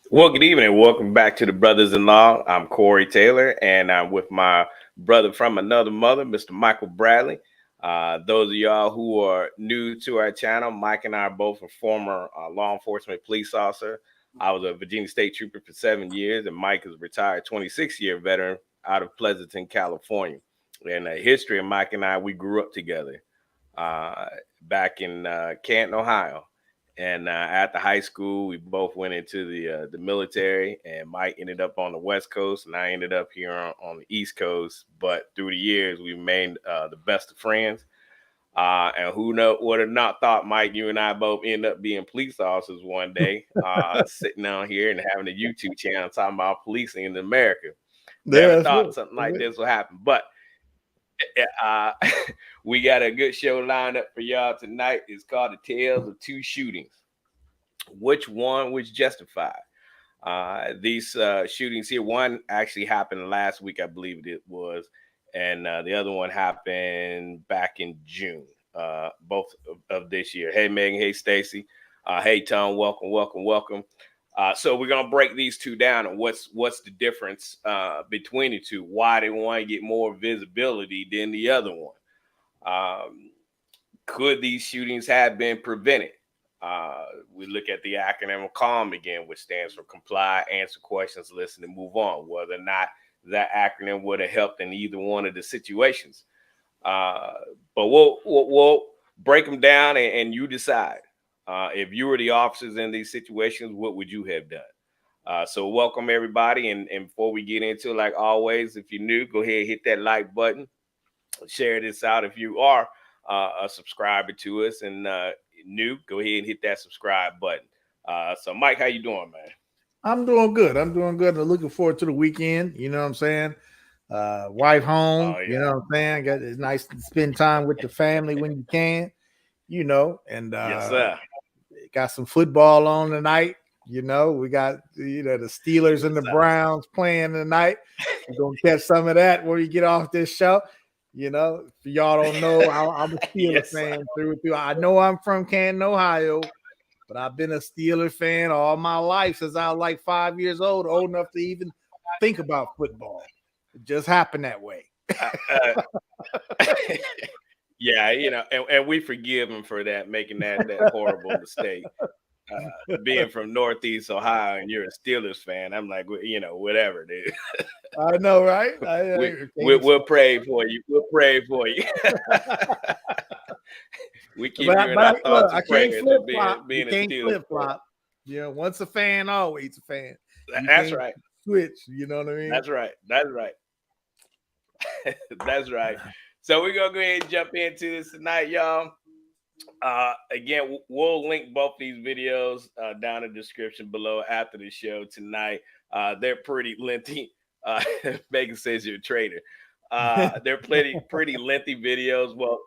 Well, good evening. Welcome back to the Brothers-in-law. I'm Corey Taylor, and I'm with my brother from another mother, Mr. Michael Bradley. Those of y'all who are new to our channel, Mike and I are both a former law enforcement police officer. I was a Virginia State Trooper for 7 years, and Mike is a retired 26-year veteran out of Pleasanton, California. And the history of Mike and I, we grew up together back in Canton, Ohio. And after high school, we both went into the military, and Mike ended up on the West Coast, and I ended up here on the East Coast. But through the years, we remained the best of friends. And who would have not thought, Mike, you and I both end up being police officers one day, sitting down here and having a YouTube channel talking about policing in America. Never thought something like this would happen. But we got a good show lined up for y'all tonight. It's called The Tales of Two Shootings. Which one was justified? These shootings here, one actually happened last week, I believe it was, and the other one happened back in June, both of this year. Hey, Megan. Hey, Stacy. Hey, Tom. Welcome. So we're gonna break these two down and what's the difference between the two. Why they want to get more visibility than the other one? Could these shootings have been prevented? We look at the acronym CALM again, which stands for comply, answer questions, listen, and move on. Whether or not that acronym would have helped in either one of the situations. But we'll break them down and you decide. If you were the officers in these situations, what would you have done? So welcome everybody. And before we get into it, like always, if you're new, go ahead and hit that like button. Share this out. If you are a subscriber to us and new, go ahead and hit that subscribe button. So Mike, how you doing, man? I'm doing good. I'm looking forward to the weekend. You know what I'm saying? Wife home. Oh, yeah. You know what I'm saying? It's nice to spend time with the family when you can. You know, and yes, sir. Got some football on tonight. You know, we got the Steelers and the Browns playing tonight. We're gonna catch some of that when we get off this show. You know, if y'all don't know, I'm a Steelers fan through and through. I know I'm from Canton, Ohio, but I've been a Steelers fan all my life since I was like 5 years old enough to even think about football. It just happened that way. Yeah, you know, and we forgive him for that, making that horrible mistake. Being from Northeast Ohio and you're a Steelers fan, I'm like, you know, whatever, dude. I know, right? We'll pray for you. We'll pray for you. We keep you in our thoughts and prayers of being a Steelers fan. You know, once a fan, always a fan. That's right. Switch, you know what I mean? That's right. That's right. So we're gonna go ahead and jump into this tonight, y'all. Again, we'll link both these videos down in the description below after the show tonight. They're pretty lengthy. Megan says you're a traitor. They're pretty lengthy videos. Well,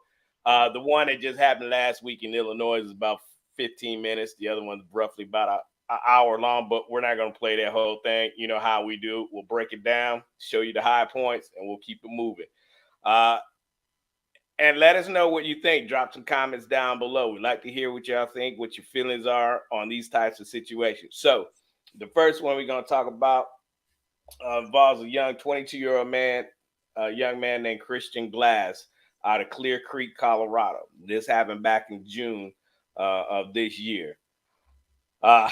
the one that just happened last week in Illinois is about 15 minutes. The other one's roughly about an hour long, but we're not going to play that whole thing. You know how we do. We'll break it down, show you the high points, and we'll keep it moving. And let us know what you think. Drop some comments down below. We'd like to hear what y'all think, what your feelings are on these types of situations. So the first one we're going to talk about involves a young 22-year-old man, a young man named Christian Glass out of Clear Creek, Colorado. This happened back in June of this year. The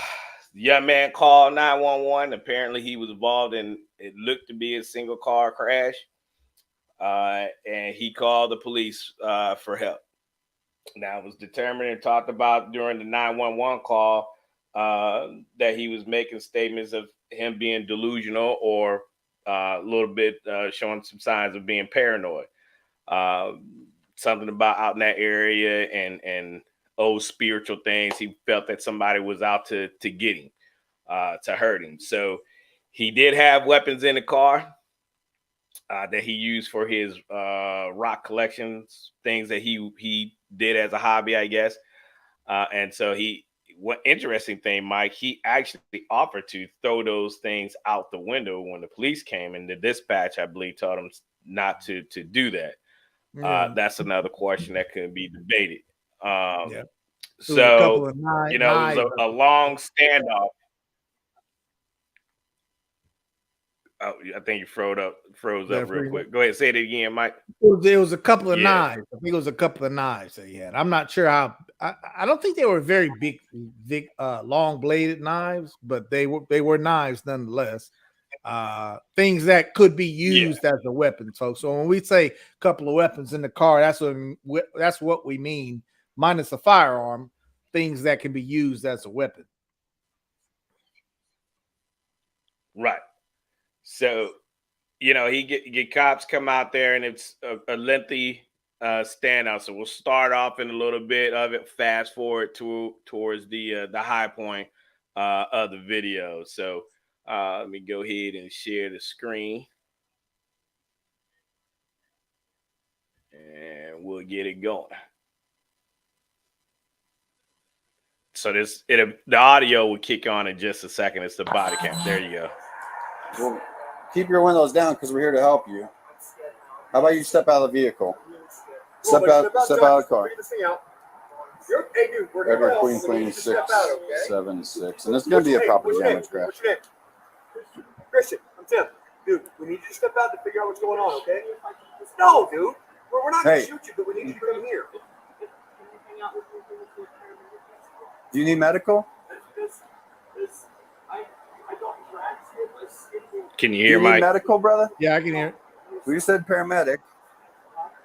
young man called 911. Apparently he was involved in, it looked to be a single car crash. And he called the police for help. Now, it was determined and talked about during the 911 call that he was making statements of him being delusional or a little bit showing some signs of being paranoid. Something about out in that area and old spiritual things. He felt that somebody was out to get him, to hurt him. So he did have weapons in the car that he used for his rock collections, things that he did as a hobby, I guess. And so what interesting thing, Mike, he actually offered to throw those things out the window when the police came, and the dispatch, I believe, told him not to do that. Yeah. That's another question that could be debated. Yeah. It was a couple So, of it was knives. a long standoff. Oh, I think you froze up real quick. Go ahead, say it again, Mike. It was a couple of Yeah. knives. I think it was a couple of knives that he had. I'm not sure how. I don't think they were very big, long bladed knives, but they were knives nonetheless. Things that could be used as a weapon. So when we say a couple of weapons in the car, that's what we mean, minus a firearm. Things that can be used as a weapon. Right. So, he get cops come out there, and it's a lengthy standout. So we'll start off in a little bit of it, fast forward towards the high point of the video. So let me go ahead and share the screen, and we'll get it going. So the audio will kick on in just a second. It's the body cam. There you go. Well, keep your windows down because we're here to help you. How about you step out of the vehicle? Step out of the car. Edward Queen 676. And it's going to be a property damage crash. Christian, I'm Tim. Dude, we need you to step out to figure out what's going on, okay? No, dude. We're not going to shoot you, but we need you to come here. Do you need medical? Can you hear Mike? Medical, brother? Yeah, I can hear it. Well, you said paramedic.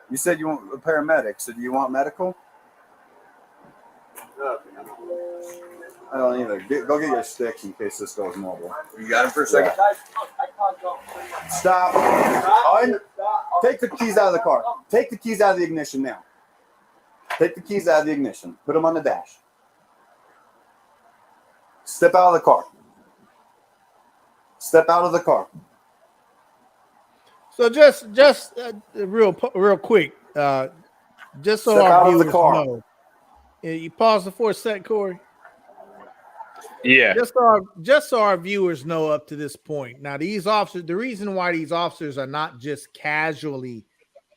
You said you want a paramedic. So do you want medical? I don't either. Go get your sticks in case this goes mobile. You got him for a second? Yeah. Stop. Take the keys out of the car. Take the keys out of the ignition now. Take the keys out of the ignition. Put them on the dash. Step out of the car. Step out of the car. So just real quick, just so Step our out of the viewers car. know. You pause it for a sec, Corey. Yeah. Just so our viewers know up to this point. Now, these officers, the reason why these officers are not just casually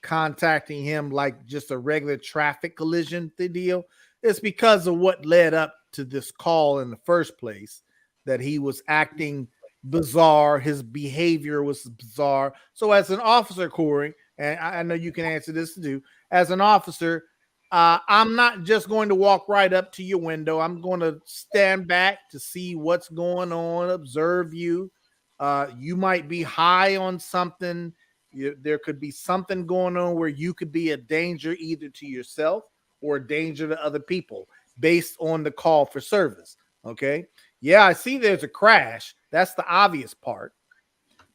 contacting him like just a regular traffic collision deal is because of what led up to this call in the first place, that he was acting bizarre. His behavior was bizarre. So as an officer, Corey, and I know you can answer this too, as an officer, I'm not just going to walk right up to your window. I'm going to stand back to see what's going on, observe you. You might be high on something. There could be something going on where you could be a danger either to yourself or a danger to other people based on the call for service. Okay. Yeah, I see there's a crash. That's the obvious part.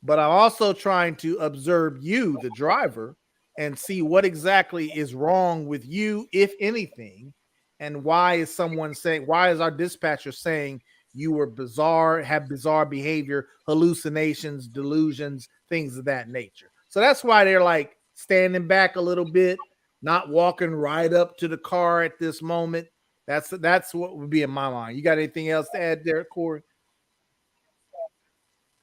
But I'm also trying to observe you, the driver, and see what exactly is wrong with you, if anything, and why is our dispatcher saying you were bizarre, have bizarre behavior, hallucinations, delusions, things of that nature. So that's why they're like standing back a little bit, not walking right up to the car at this moment. That's what would be in my mind. You got anything else to add there, Corey?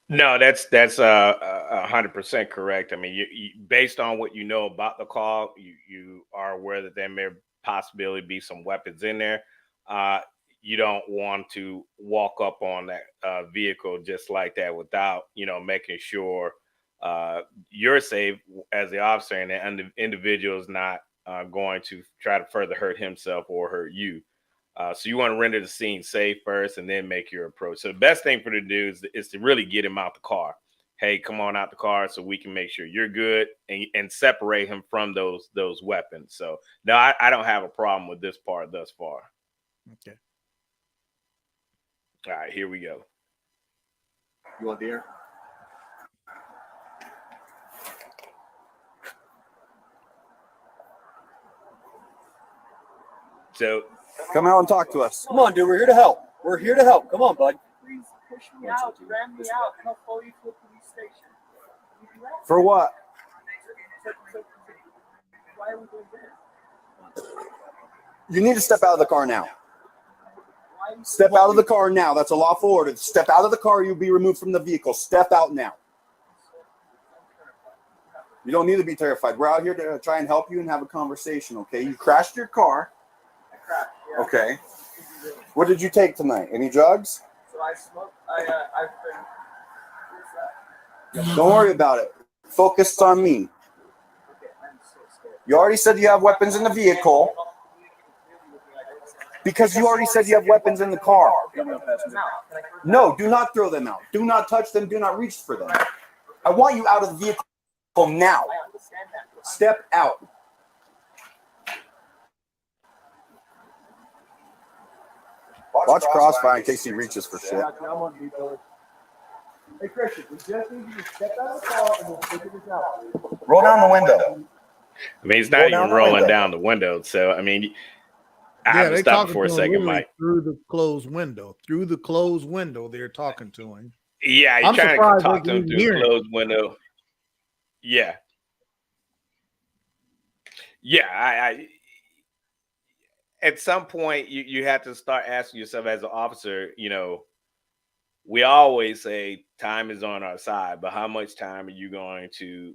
No, that's 100% correct. I mean, you based on what you know about the call, you are aware that there may possibly be some weapons in there. You don't want to walk up on that vehicle just like that without making sure you're safe as the officer, and the individual is not going to try to further hurt himself or hurt you. So you want to render the scene safe first and then make your approach. So the best thing for the dude is to really get him out the car. Hey, come on out the car so we can make sure you're good and separate him from those weapons. So no, I don't have a problem with this part thus far. Okay. All right, here we go. You want the air? So Come out and talk to us. Come on, dude. We're here to help. We're here to help. Come on, bud. Please push me out, ram me out, and I'll follow you to a police station. For what? Why are we doing this? You need to step out of the car now. Step out of the car now. That's a lawful order. Step out of the car. You'll be removed from the vehicle. Step out now. You don't need to be terrified. We're out here to try and help you and have a conversation, okay? You crashed your car. I crashed, yeah. Okay. What did you take tonight? Any drugs? So I smoked. I've been. What's that? Don't worry about it. Focus on me. Okay, I'm so scared. You already said you have weapons in the vehicle. Because you already said you have weapons in the car. No, do not throw them out. Do not touch them. Do not reach for them. I want you out of the vehicle now. I understand that. Step out. Watch Crossfire in case he reaches for shit. Hey, Christian, we just need you to step out of the car and we'll figure this out. Roll down the window. I mean, it's not even rolling down the window. So, I mean, I have to stop for a second, Mike. Through the closed window. Through the closed window, they're talking to him. Yeah, you're trying to talk to him through a closed window. Yeah. Yeah, I at some point you have to start asking yourself as an officer, you know, we always say time is on our side, but how much time are you going to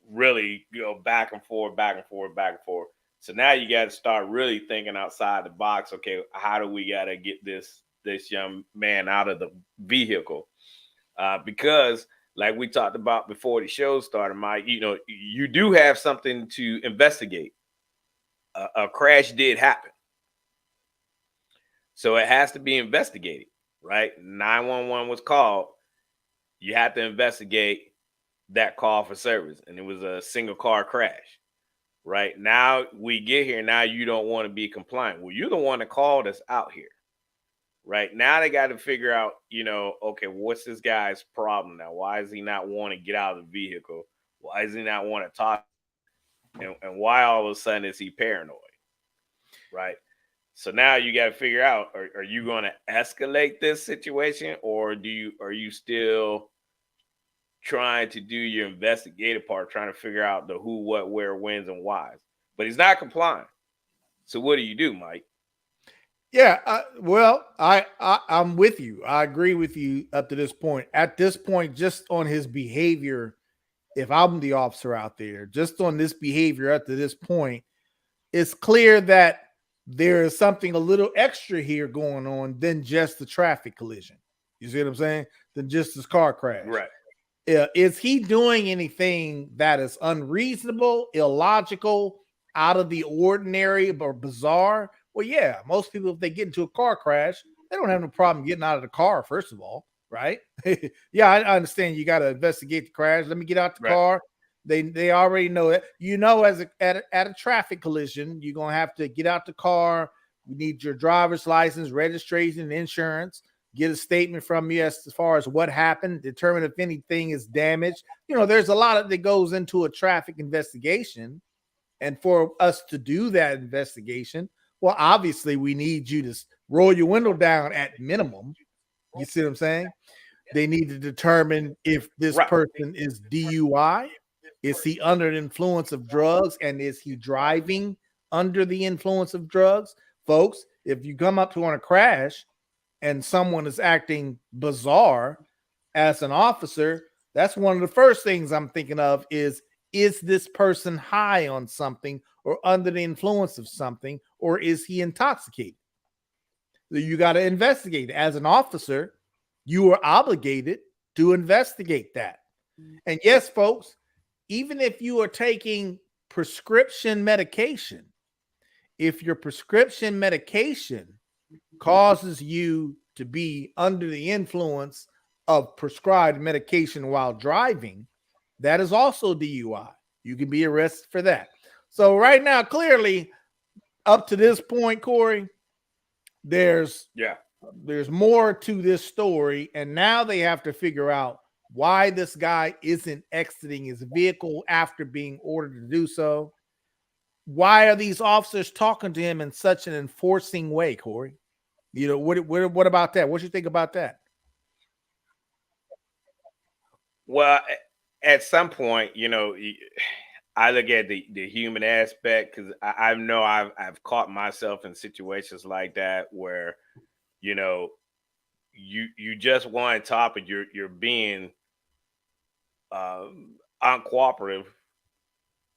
really go back and forth, back and forth, back and forth? So now you got to start really thinking outside the box. Okay, how do we got to get this young man out of the vehicle? Because like we talked about before the show started, Mike, you know, you do have something to investigate. A crash did happen. So it has to be investigated, right? 911 was called. You have to investigate that call for service. And it was a single car crash, right? Now we get here. Now you don't want to be compliant. Well, you're the one that called us out here, right? Now they got to figure out, you know, okay, what's this guy's problem now? Why does he not want to get out of the vehicle? Why does he not want to talk? And why all of a sudden is he paranoid, right? So now you got to figure out, are you going to escalate this situation, or are you still trying to do your investigative part, trying to figure out the who, what, where, whens, and whys? But he's not complying. So what do you do, Mike? Yeah, well, I'm with you. I agree with you up to this point. At this point, just on his behavior, if I'm the officer out there, just on this behavior up to this point, it's clear that there is something a little extra here going on than just the traffic collision. You see what I'm saying? Than just this car crash. Right. Is he doing anything that is unreasonable, illogical, out of the ordinary, or bizarre? Well, yeah, most people, if they get into a car crash, they don't have no problem getting out of the car, first of all, right? Yeah, I understand you got to investigate the crash. Let me get out the car. They already know it. You know, at a traffic collision, you're going to have to get out the car. You need your driver's license, registration, insurance, get a statement from you as far as what happened, determine if anything is damaged. You know, there's a lot that goes into a traffic investigation. And for us to do that investigation, well, obviously we need you to roll your window down at minimum. You see what I'm saying? They need to determine if this person is DUI. Is he under the influence of drugs? And is he driving under the influence of drugs? Folks, if you come up to on a crash and someone is acting bizarre as an officer, that's one of the first things I'm thinking of is this person high on something or under the influence of something, or is he intoxicated? So you got to investigate. As an officer, you are obligated to investigate that. And yes, folks, even if you are taking prescription medication, if your prescription medication causes you to be under the influence of prescribed medication while driving, that is also DUI. You can be arrested for that. So right now, clearly, up to this point, Corey, there's more to this story, and now they have to figure out why this guy isn't exiting his vehicle after being ordered to do so. why are these officers talking to him in such an enforcing way, Corey? You know, what about that? What you think about that? Well, at some point, I look at the human aspect because I know I've caught myself in situations like that where you know you just want to top it. You're being uncooperative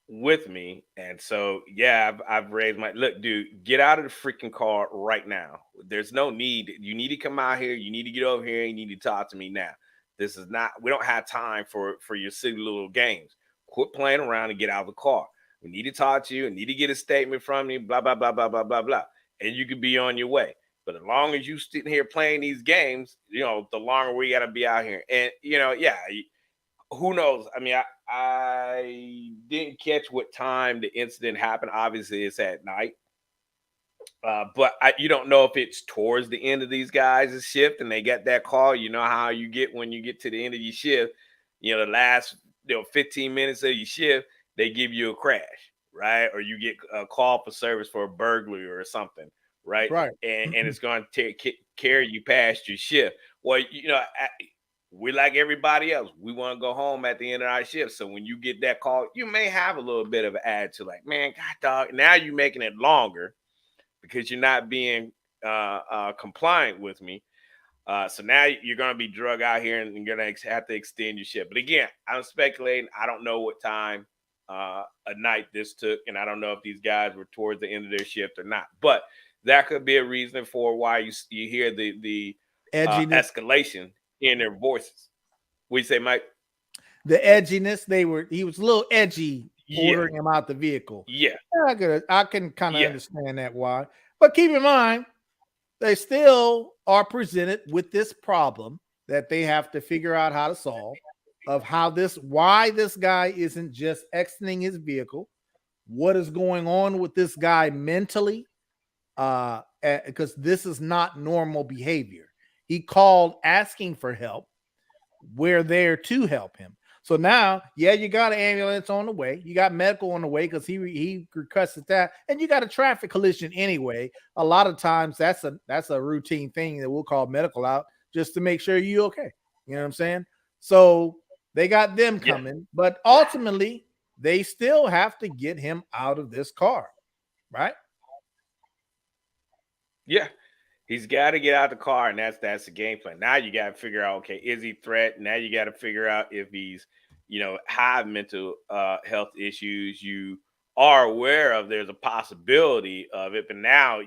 with me, and so yeah, I've raised my look, dude. Get out of the freaking car right now. There's no need. You need to come out here. You need to get over here. You need to talk to me now. This is not. We don't have time for your silly little games. Quit playing around and get out of the car. We need to talk to you. I need to get a statement from you. Blah blah blah blah blah blah blah. And you could be on your way. But as long as you sitting here playing these games, the longer we got to be out here. And yeah, who knows? I mean, I didn't catch what time the incident happened. Obviously, it's at night. But you don't know if it's towards the end of these guys' shift and they get that call. You know how you get when you get to the end of your shift, the last 15 minutes of your shift, they give you a crash, right? Or you get a call for service for a burglary or something, right? Right. And it's going to carry you past your shift. Well, we like everybody else. We want to go home at the end of our shift. So when you get that call, you may have a little bit of an attitude like, man, God, dog, now you're making it longer because you're not being compliant with me. So now you're going to be drug out here and you're going to have to extend your shift. But again, I'm speculating. I don't know what time a night this took. And I don't know if these guys were towards the end of their shift or not. But that could be a reason for why you hear the escalation in their voices. What you say, Mike? The edginess. He was a little edgy ordering him out the vehicle. Yeah. I can kind of understand that why. But keep in mind, they still are presented with this problem that they have to figure out how to solve of why this guy isn't just exiting his vehicle, what is going on with this guy mentally, because this is not normal behavior. He called asking for help. We're there to help him. So now, you got an ambulance on the way. You got medical on the way because he requested that, and you got a traffic collision anyway. A lot of times, that's a routine thing that we'll call medical out just to make sure you're okay. You know what I'm saying? So they got them coming, but ultimately, they still have to get him out of this car, right? Yeah. He's got to get out the car, and that's the game plan. Now you got to figure out, okay, is he threat? Now you got to figure out if he's, have mental health issues. You are aware of there's a possibility of it, but now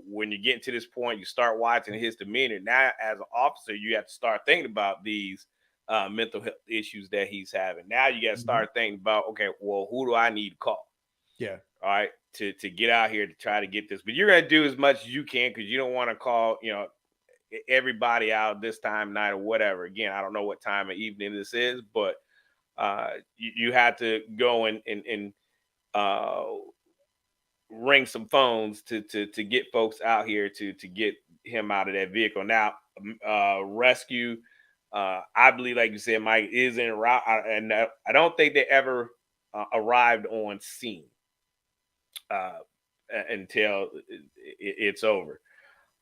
when you get to this point, you start watching his demeanor. Now, as an officer, you have to start thinking about these mental health issues that he's having. Now you got to start thinking about, okay, well, who do I need to call? Yeah. All right. To get out here to try to get this, but you're going to do as much as you can because you don't want to call everybody out this time of night or whatever. Again, I don't know what time of evening this is, but you have to go and ring some phones to get folks out here to get him out of that vehicle. Now, rescue, I believe, like you said, Mike, is en route, and I don't think they ever arrived on scene until it's over.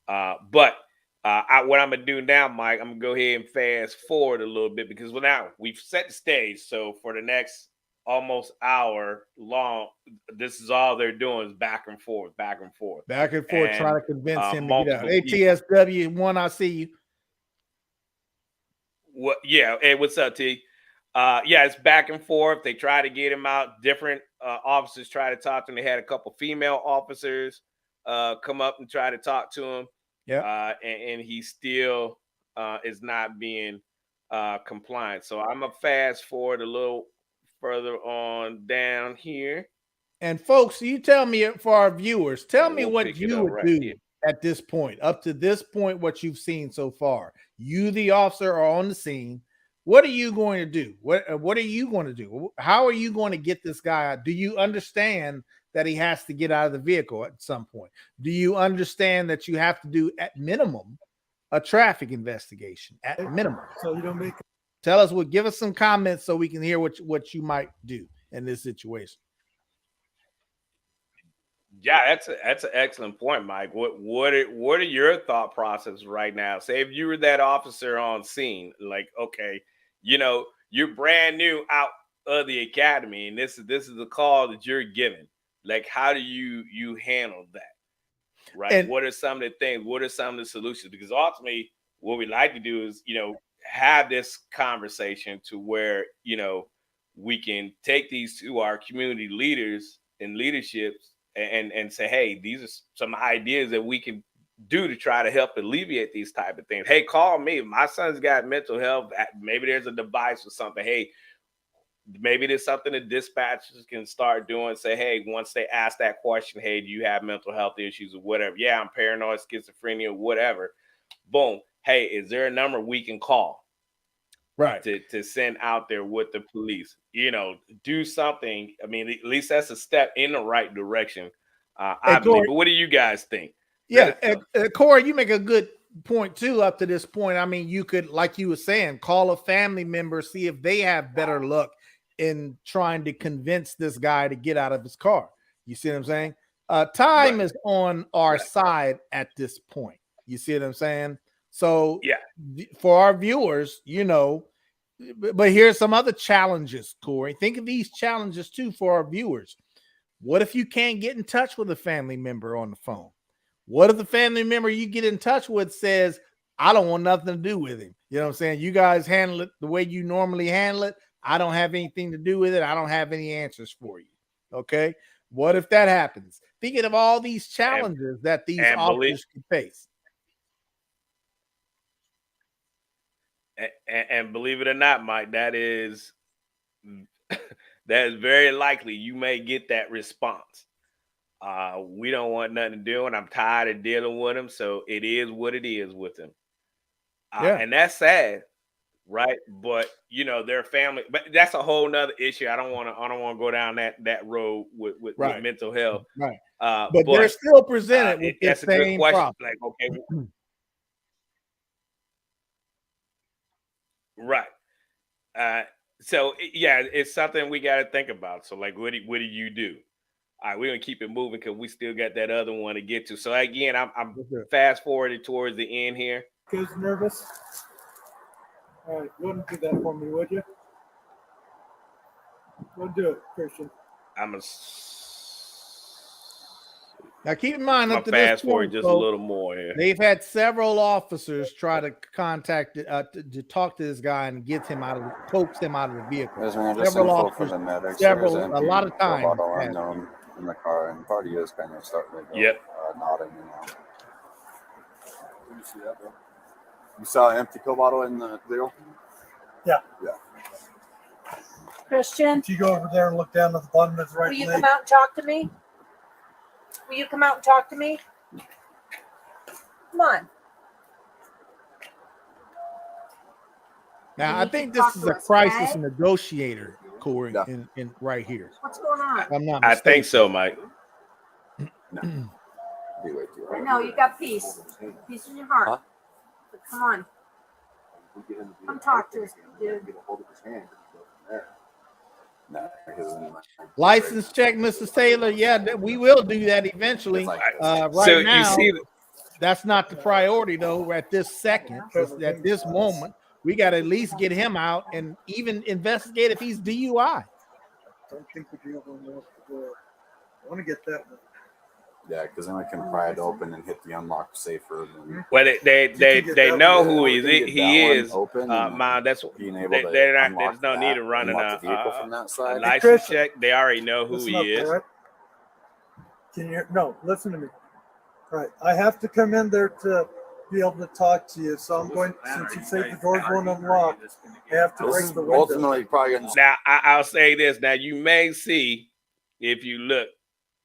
But what I'm gonna do now, Mike, I'm gonna go ahead and fast forward a little bit because now we've set the stage. So for the next almost hour long, this is all they're doing is back and forth, trying to convince him to get out. ATSW one, I see you. What? Yeah. Hey, what's up, T? It's back and forth. They try to get him out. Different officers try to talk to him. They had a couple female officers come up and try to talk to him. Yeah. And he still is not being compliant. So I'm going to fast forward a little further on down here. And folks, you tell me, for our viewers, tell me what you would do at this point, up to this point, what you've seen so far. You, the officer, are on the scene. What are you going to do? What are you going to do? How are you going to get this guy out? Do you understand that he has to get out of the vehicle at some point? Do you understand that you have to do, at minimum, a traffic investigation? At minimum. So you don't make. Tell us, give us some comments so we can hear what you might do in this situation. Yeah, that's an excellent point, Mike. What are your thought process right now? Say if you were that officer on scene, like, okay, you're brand new out of the academy, and this is the call that you're given. Like, how do you handle that? Right? And What are some of the things? What are some of the solutions? Because ultimately, what we like to do is, have this conversation to where, we can take these to our community leaders and leaderships and say, hey, these are some ideas that we can do to try to help alleviate these type of things. Hey, call me. My son's got mental health. Maybe there's a device or something. Hey, maybe there's something that dispatchers can start doing. Say, hey, once they ask that question, hey, do you have mental health issues or whatever? Yeah, I'm paranoid, schizophrenia, whatever. Boom. Hey, is there a number we can call? Right. To send out there with the police, do something. I mean, at least that's a step in the right direction, I believe. But what do you guys think? Yeah, Corey, you make a good point too. Up to this point, I mean, you could, like you were saying, call a family member, see if they have better luck in trying to convince this guy to get out of his car. You see what I'm saying? Time is on our side at this point. You see what I'm saying? So yeah, for our viewers, but here's some other challenges, Corey. Think of these challenges too for our viewers. What if you can't get in touch with a family member on the phone? What if the family member you get in touch with says, I don't want nothing to do with him? You know what I'm saying? You guys handle it the way you normally handle it. I don't have anything to do with it. I don't have any answers for you. Okay. What if that happens? Thinking of all these challenges that these officers can face. And believe it or not, Mike, that is very likely you may get that response. We don't want nothing to do, and I'm tired of dealing with them. So it is what it is with them. And that's sad, right? But their family, but that's a whole nother issue. I don't want to go down that road with mental health. Right. But they're still presented with this that's a good same question. problem. Like, okay. Right. So yeah, it's something we got to think about. So like, what do you do? All right, we're gonna keep it moving because we still got that other one to get to. So again, I'm fast forwarded towards the end here. Kids nervous? All right, go ahead and do that for me, would you? Go do it, Christian. Now keep in mind, up to fast this forward point, just a little more here. They've had several officers try to contact to talk to this guy and get him coax him out of the vehicle. Several officers, a lot of times. In the car, and party is kind of starting to go, nodding. You see that, bro? You saw an empty pill bottle in the deal? Yeah. Christian, if you go over there and look down at the bottom of his right leg. Will you come out and talk to me? Will you come out and talk to me? Come on. Now, I think this is a crisis negotiator, Corey, in right here. What's going on? I'm not I mistaken. think so, Mike. No, you got peace. Peace in your heart. Huh? But come on. Come talk to us, dude. License check, Mrs. Taylor. Yeah, we will do that eventually. Right so now, you see, that's not the priority, though. At this second, at this moment, we got to at least get him out and even investigate if he's DUI. I don't think we'll be able to unlock the door. I want to get that one. Yeah, because then we can pry it open and hit the unlock safer. Well, they know who he is. Man, that's being able to there's no need of running a from that side. license check. They already know who he is. Right? Can you? No, listen to me. All right, I have to come in there to be able to talk to you. So I'm going. Since you say the doors won't unlock, I have to break the window. Ultimately, probably gonna. Now I'll say this. Now you may see if you look.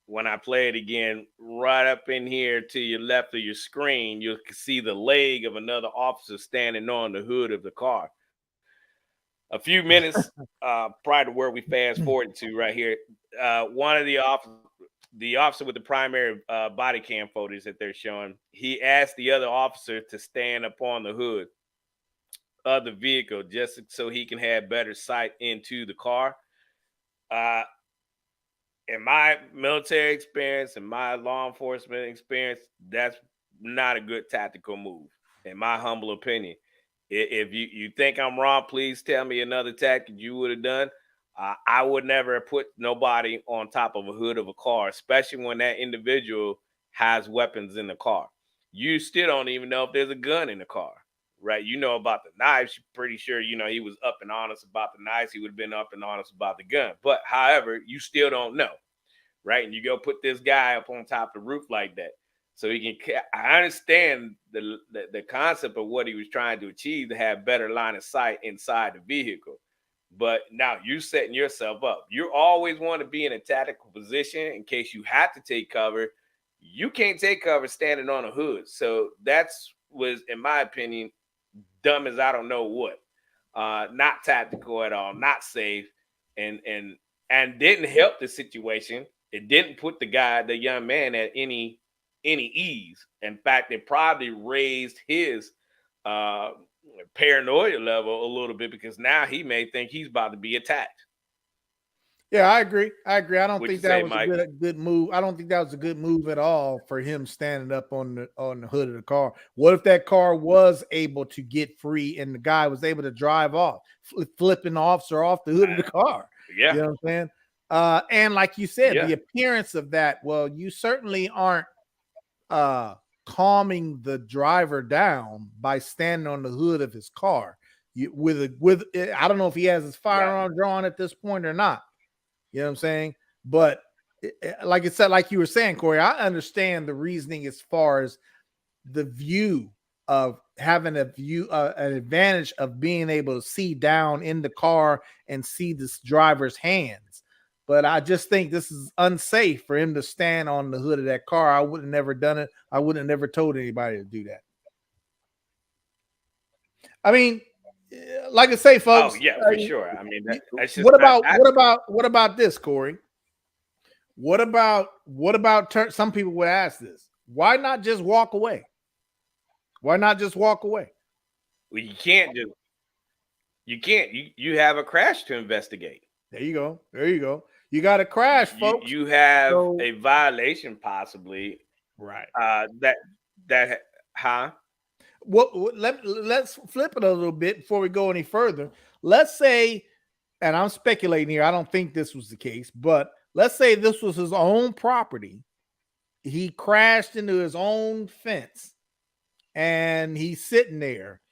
When I play it again, right up in here to your left of your screen, you'll see the leg of another officer standing on the hood of the car. A few minutes prior to where we fast forward to right here, one of the officer with the primary body cam footage that they're showing, he asked the other officer to stand up on the hood of the vehicle just so he can have better sight into the car. in my military experience and my law enforcement experience, that's not a good tactical move, in my humble opinion. If you think I'm wrong, please tell me another tactic you would have done. I would never have put nobody on top of a hood of a car, especially when that individual has weapons in the car. You still don't even know if there's a gun in the car, right? You know about the knives. You're pretty sure, he was up and honest about the knives. He would have been up and honest about the gun. But however, you still don't know, right? And you go put this guy up on top of the roof like that. So he can. I understand the concept of what he was trying to achieve, to have better line of sight inside the vehicle. But now you're setting yourself up. You always want to be in a tactical position in case you have to take cover. You can't take cover standing on a hood. So was, in my opinion, dumb as I don't know what. Not tactical at all, not safe, and didn't help the situation. It didn't put the young man, at any ease. In fact, it probably raised his paranoia level a little bit, because now he may think he's about to be attacked. Yeah, I agree. I don't What think you that say, was Mike? a good move. I don't think that was a good move at all for him standing up on the hood of the car. What if that car was able to get free and the guy was able to drive off, flipping the officer off the hood of the car? Yeah. You know what I'm saying? And like you said, Yeah. the appearance of that, well, you certainly aren't calming the driver down by standing on the hood of his car. I don't know if he has his firearm drawn at this point or not. You know what I'm saying? But like I said, like you were saying, Corey, I understand the reasoning as far as the view of having an advantage of being able to see down in the car and see this driver's hands. But I just think this is unsafe for him to stand on the hood of that car. I would have never done it. I would have never told anybody to do that. I mean, like I say, folks. Oh yeah, for sure. I mean, that's just what about this, Corey? What about some people would ask this? Why not just walk away? Why not just walk away? Well, you can't. You have a crash to investigate. There you go. You got a crash, folks. You have a violation, possibly. Right. Let's flip it a little bit before we go any further. Let's say, and I'm speculating here, I don't think this was the case, but let's say this was his own property. He crashed into his own fence and he's sitting there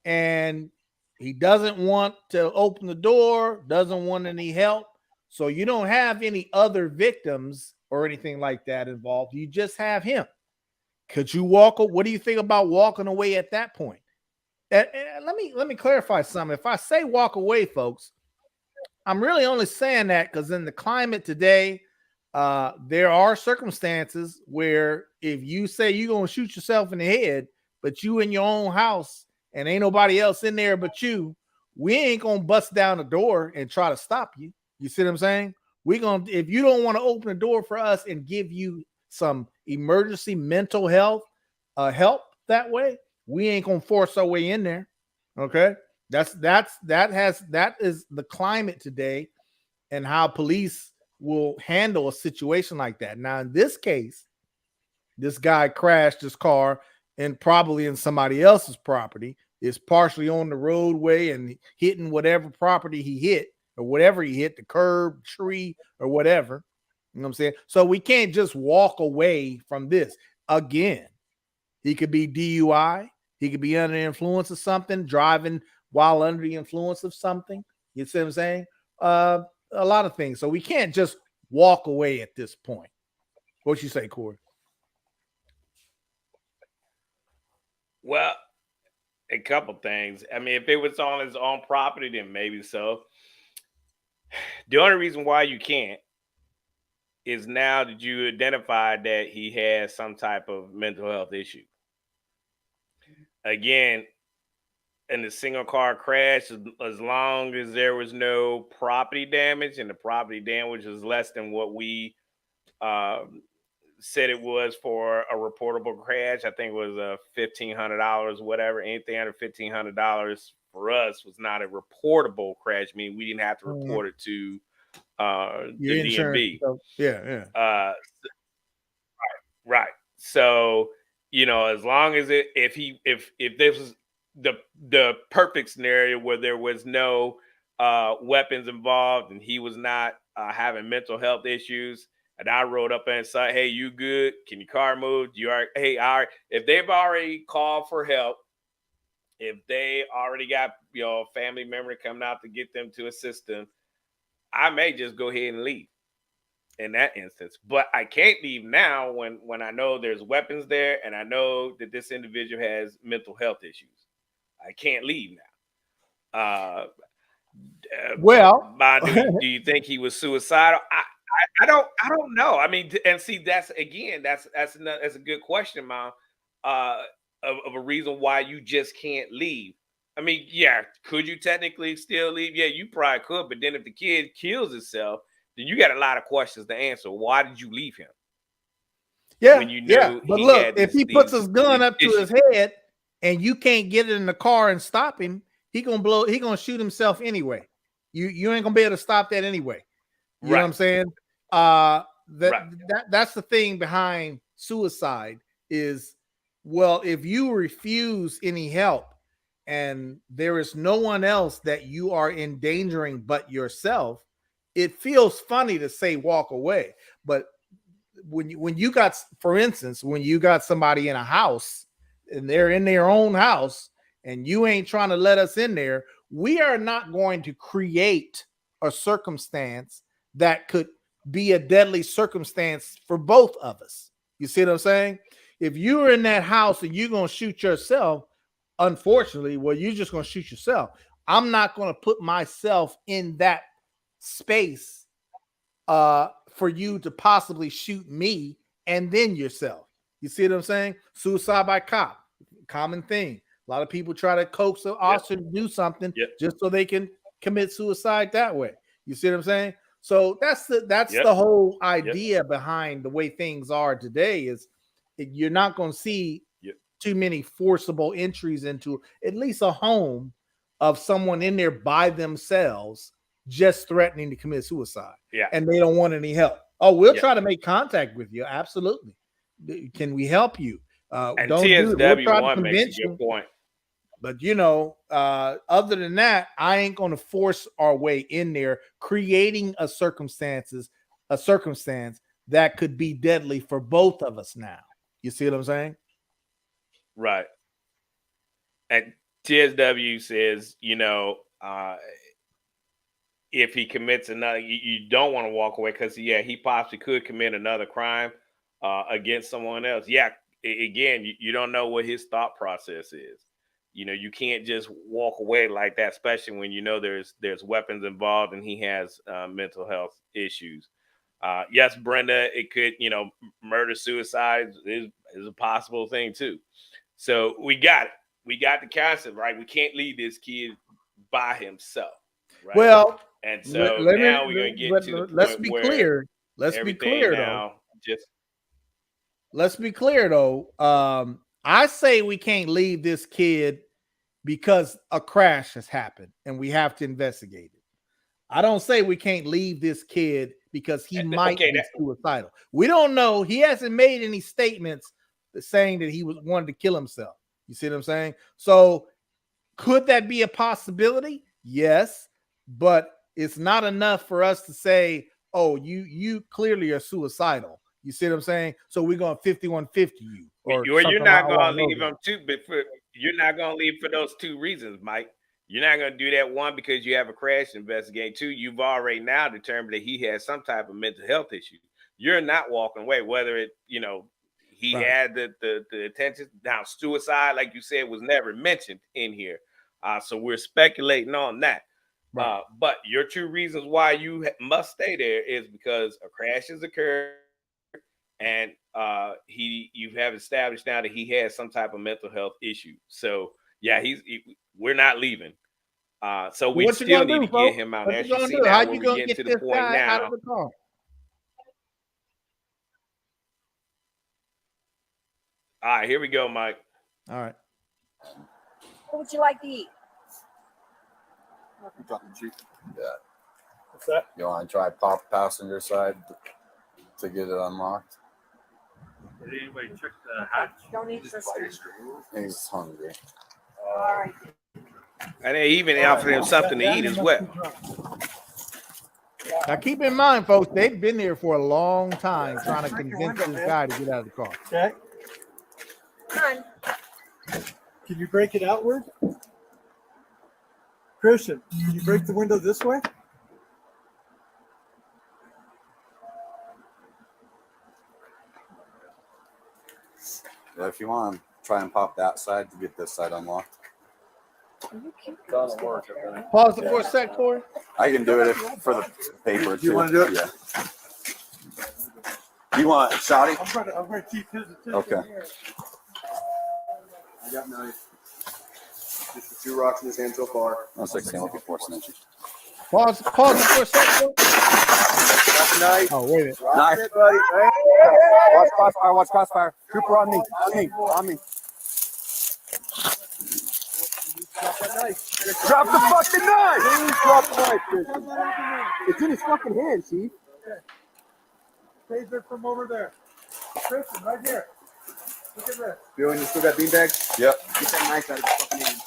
and he doesn't want to open the door, doesn't want any help. So you don't have any other victims or anything like that involved. You just have him. Could you walk? What do you think about walking away at that point? And let me clarify something. If I say walk away, folks, I'm really only saying that because in the climate today, there are circumstances where if you say you're going to shoot yourself in the head, but you in your own house and ain't nobody else in there but you, we ain't going to bust down the door and try to stop you. You see what I'm saying? If you don't want to open the door for us and give you some emergency mental health help that way, we ain't going to force our way in there. Okay. That is the climate today and how police will handle a situation like that. Now, in this case, this guy crashed his car and probably in somebody else's property, is partially on the roadway and hitting whatever property he hit or whatever he hit, the curb, tree, or whatever. You know what I'm saying? So we can't just walk away from this. Again, he could be DUI. He could be under the influence of something, driving while under the influence of something. You see what I'm saying? A lot of things. So we can't just walk away at this point. What you say, Corey? Well, a couple things. I mean, if it was on his own property, then maybe so. The only reason why you can't is now that you identified that he has some type of mental health issue. Again, in the single car crash, as long as there was no property damage and the property damage was less than what we said it was for a reportable crash, I think it was $1,500, whatever. Anything under $1,500 for us was not a reportable crash. I mean, we didn't have to report it to Your the insurance. DMV. So, yeah. Right. So, as long as if this was the perfect scenario where there was no weapons involved and he was not having mental health issues, and I rode up and said, "Hey, you good? Can your car move? You are? Hey, all right." If they've already called for help, if they already got a family member coming out to get them to assist them, I may just go ahead and leave in that instance. But I can't leave now when I know there's weapons there and I know that this individual has mental health issues. I can't leave now. Well, Do you think he was suicidal? I don't know. I mean, and see, that's a good question, Mom. Of a reason why you just can't leave. I mean, yeah, could you technically still leave? Yeah, you probably could, but then if the kid kills himself, then you got a lot of questions to answer. Why did you leave him when you yeah. knew But he look, had if he puts his gun up to his head and you can't get in the car and stop him, he gonna shoot himself anyway. You ain't gonna be able to stop that anyway. You know what I'm saying? That's the thing behind suicide is, well, if you refuse any help and there is no one else that you are endangering but yourself, it feels funny to say walk away. But when you got, for instance, when you got somebody in a house and they're in their own house and you ain't trying to let us in there, we are not going to create a circumstance that could be a deadly circumstance for both of us. You see what I'm saying? If you're in that house and you're going to shoot yourself, unfortunately, well, you're just going to shoot yourself. I'm not going to put myself in that space for you to possibly shoot me and then yourself. You see what I'm saying? Suicide by cop, common thing. A lot of people try to coax an officer to do something just so they can commit suicide that way. You see what I'm saying? So that's the whole idea behind the way things are today. Is you're not going to see too many forcible entries into at least a home of someone in there by themselves just threatening to commit suicide. And they don't want any help. Oh, we'll try to make contact with you. Absolutely. Can we help you? And don't do it. We'll try to TSW1 makes convince a good you. point. But other than that, I ain't going to force our way in there, creating a circumstance that could be deadly for both of us now. You see what I'm saying? Right. And TSW says, if he commits another, you don't want to walk away because he possibly could commit another crime against someone else. Again, you don't know what his thought process is. You can't just walk away like that, especially when there's weapons involved and he has mental health issues. Yes, Brenda, it could, murder suicide is a possible thing too. So we got it. We got the concept, right? We can't leave this kid by himself, right? Well, and so now we're going to get to the point let's be where clear. Let's be clear, though. Let's be clear, though. I say we can't leave this kid because a crash has happened and we have to investigate it. I don't say we can't leave this kid because he might be suicidal. We don't know. He hasn't made any statements saying that he wanted to kill himself. You see what I'm saying? So could that be a possibility? Yes, but it's not enough for us to say, oh, you clearly are suicidal. You see what I'm saying? So we're going 51-50 you. Or you're not going to leave him too, but you're not going to leave for those two reasons, Mike. You're not going to do that, one, because you have a crash investigate. Two, you've already now determined that he has some type of mental health issue. You're not walking away, whether it, he had the attention. Now, suicide, like you said, was never mentioned in here. So we're speculating on that. Right. But your two reasons why you must stay there is because a crash has occurred and you have established now that he has some type of mental health issue. So we're not leaving. So we still need to get him out. As you see now, we're getting to the point now. Out of the car? All right, here we go, Mike. All right. What would you like to eat? Chocolate chip. Yeah. What's that? You want to try pop passenger side to get it unlocked? Did anybody check the hatch? Don't eat this. He's hungry. All right. And they even offered him something to eat as well. Now, keep in mind, folks, they've been there for a long time trying to convince this guy to get out of the car. Okay. Come on. Can you break it outward? Christian, can you break the window this way? Yeah, if you want to try and pop that side to get this side unlocked. Doesn't work. Pause it for a sec, Corey. I can do it for the paper too. You wanna do it? Yeah. You want it, Shotty? I'm going to keep his attention Okay. here. I got 9. Just the 2 rocks in his hand so far. 116 will be 4 snitches. Pause it for a sec, Corey. Nice. Oh, wait a minute. Nice. It, buddy. Watch crossfire. Watch crossfire. Trooper on me. On me. Drop the fucking knife! Please drop the knife, Christian. It's in his fucking hand, Chief. Taser from over there. Christian, right here. Look at this. Bill, you still got beanbags? Yep. Get that knife out of his fucking hand.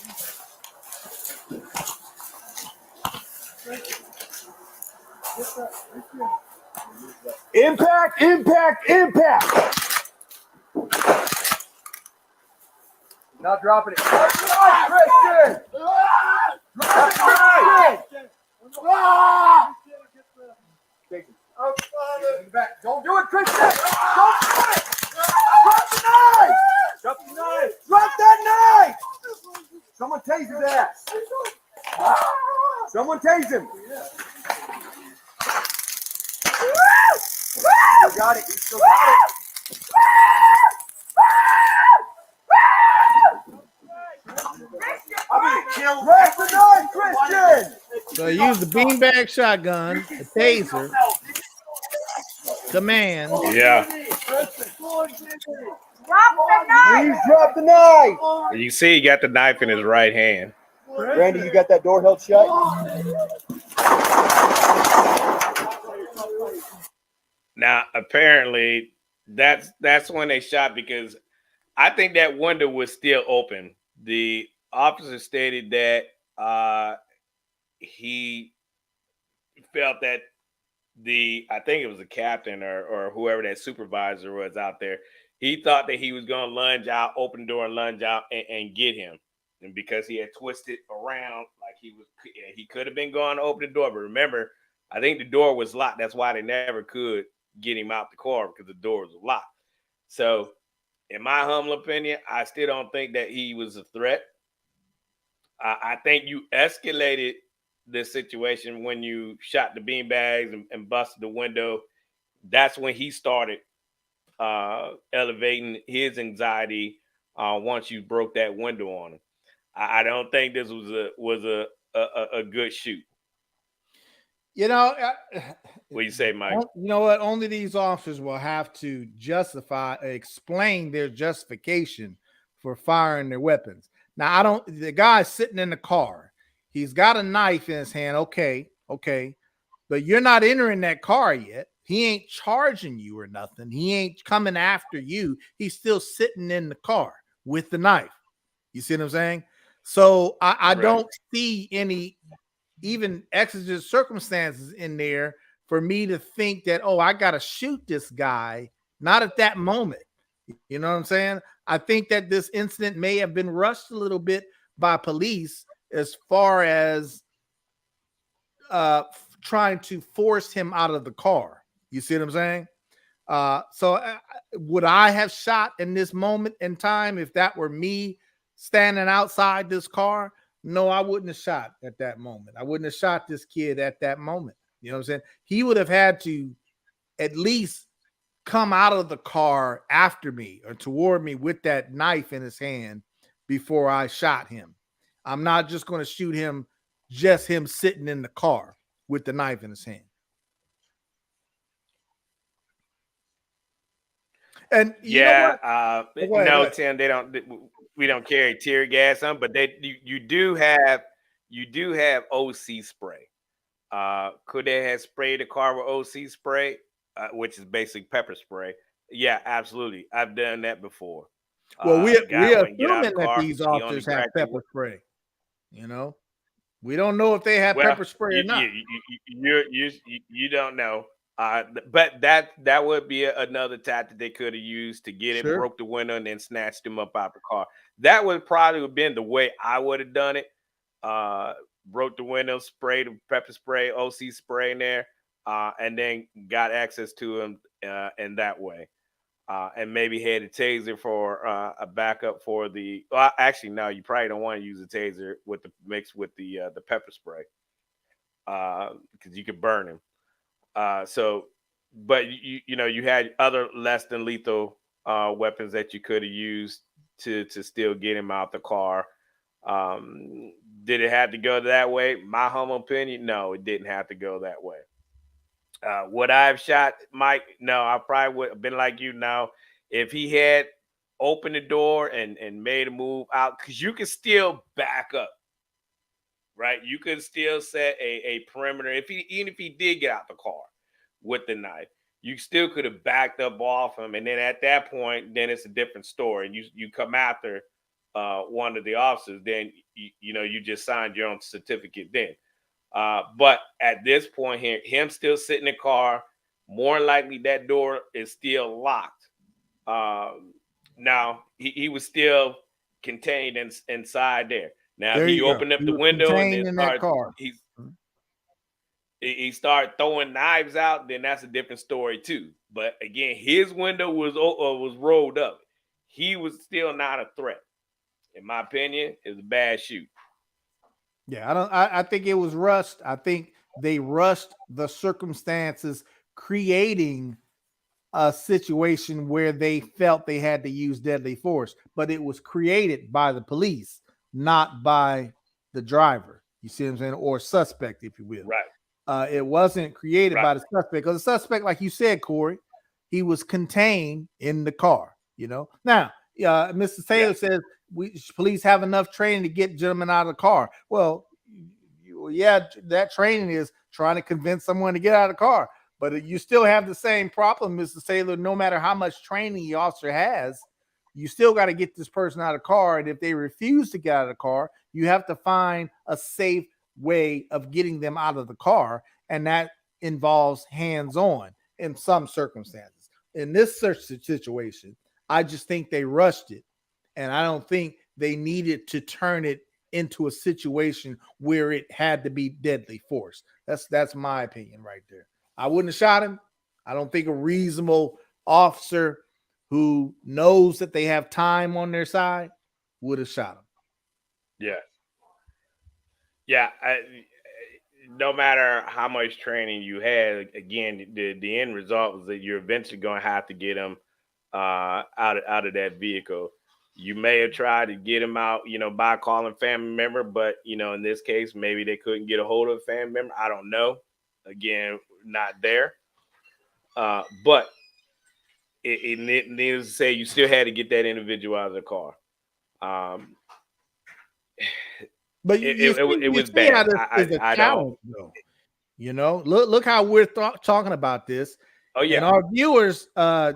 Impact! Impact! Impact! Not dropping it. Drop the knife, Christian! Drop the knife! Jason. In the back. Don't do it, Christian! Don't do it! Drop the knife! Drop the knife! Drop that knife! Someone tase his ass! Someone tase him! Still got it. He still got it. I'm gonna kill. Grab the knife, Christian. So he used the beanbag shotgun, a taser, command. Yeah. Drop the knife. Please drop the knife. You see, he got the knife in his right hand. Randy, you got that door held shut? Now, apparently, that's when they shot, because I think that window was still open. The officer stated that he felt that I think it was the captain or whoever that supervisor was out there, he thought that he was going to lunge out, open the door and lunge out and get him. And because he had twisted around, like he could have been going to open the door. But remember, I think the door was locked. That's why they never could get him out the car, because the door was locked. So in my humble opinion, I still don't think that he was a threat. I think you escalated this situation when you shot the beanbags and busted the window. That's when he started elevating his anxiety once you broke that window on him. I don't think this was a good shoot. You know, What do you say, Mike? You know what? Only these officers will have to explain their justification for firing their weapons. Now, the guy's sitting in the car. He's got a knife in his hand. Okay. But you're not entering that car yet. He ain't charging you or nothing. He ain't coming after you. He's still sitting in the car with the knife. You see what I'm saying? So I don't see any even exigent circumstances in there for me to think that, oh, I got to shoot this guy. Not at that moment. You know what I'm saying? I think that this incident may have been rushed a little bit by police as far as trying to force him out of the car. You see what I'm saying? So would I have shot in this moment in time if that were me standing outside this car? No, I wouldn't have shot at that moment. I wouldn't have shot this kid at that moment. You know what I'm saying? He would have had to at least come out of the car after me or toward me with that knife in his hand before I shot him. I'm not just going to shoot him, just him sitting in the car with the knife in his hand. And no, Tim, we don't carry tear gas on, but you do have OC spray. Could they have sprayed the car with OC spray, which is basically pepper spray? Yeah, absolutely. I've done that before. Well, Guy we're wouldn't get out assuming the that car. these He only officers have cracked it. pepper spray. You know, we don't know if they have Well, pepper spray or not. you don't know. But that would be another tactic they could have used to get it, Sure. broke the window, and then snatched him up out the car. That would probably have been the way I would have done it. Broke the window, sprayed the pepper spray, OC spray in there, and then got access to him in that way. And maybe had a taser for a backup for the. Well, actually, no, you probably don't want to use a taser with the mix with the pepper spray because you could burn him. So, but you had other less than lethal weapons that you could have used to still get him out the car. Did it have to go that way? My humble opinion, no, it didn't have to go that way. Would I have shot Mike? No, I probably would have been like you now. If he had opened the door and made a move out, because you can still back up, right? You could still set a perimeter. Even if he did get out the car with the knife, you still could have backed up off him. And then at that point, then it's a different story. And you come after one of the officers, then you just signed your own certificate then. But at this point here, him still sitting in the car, more likely that door is still locked. Now he was still contained inside there. Now There he you go. opened up He the was window and contained then in that car. he started throwing knives out. Then that's a different story too. But again, his window was rolled up. He was still not a threat, in my opinion. It was a bad shoot. Yeah, I think it was rushed. I think they rushed the circumstances, creating a situation where they felt they had to use deadly force, but it was created by the police, not by the driver. You see what I'm saying? Or suspect, if you will. Right. It wasn't created by Right. the suspect, because the suspect, like you said, Corey, he was contained in the car. Now, Mr. Taylor says police have enough training to get gentlemen out of the car. Well, yeah, that training is trying to convince someone to get out of the car. But you still have the same problem, Mr. Taylor. No matter how much training the officer has, you still got to get this person out of the car. And if they refuse to get out of the car, you have to find a safe way of getting them out of the car. And that involves hands-on in some circumstances. In this situation, I just think they rushed it. And I don't think they needed to turn it into a situation where it had to be deadly force. That's my opinion right there. I wouldn't have shot him. I don't think a reasonable officer who knows that they have time on their side would have shot him. Yeah. Yeah. No matter how much training you had, again, the end result was that you're eventually going to have to get him out of that vehicle. You may have tried to get him out, by calling family member, but in this case, maybe they couldn't get a hold of a family member. I don't know. Again, not there. But it needless to say, you still had to get that individual out of the car. But it was bad. It's a challenge, though. Look how we're talking about this. Oh yeah. And our viewers,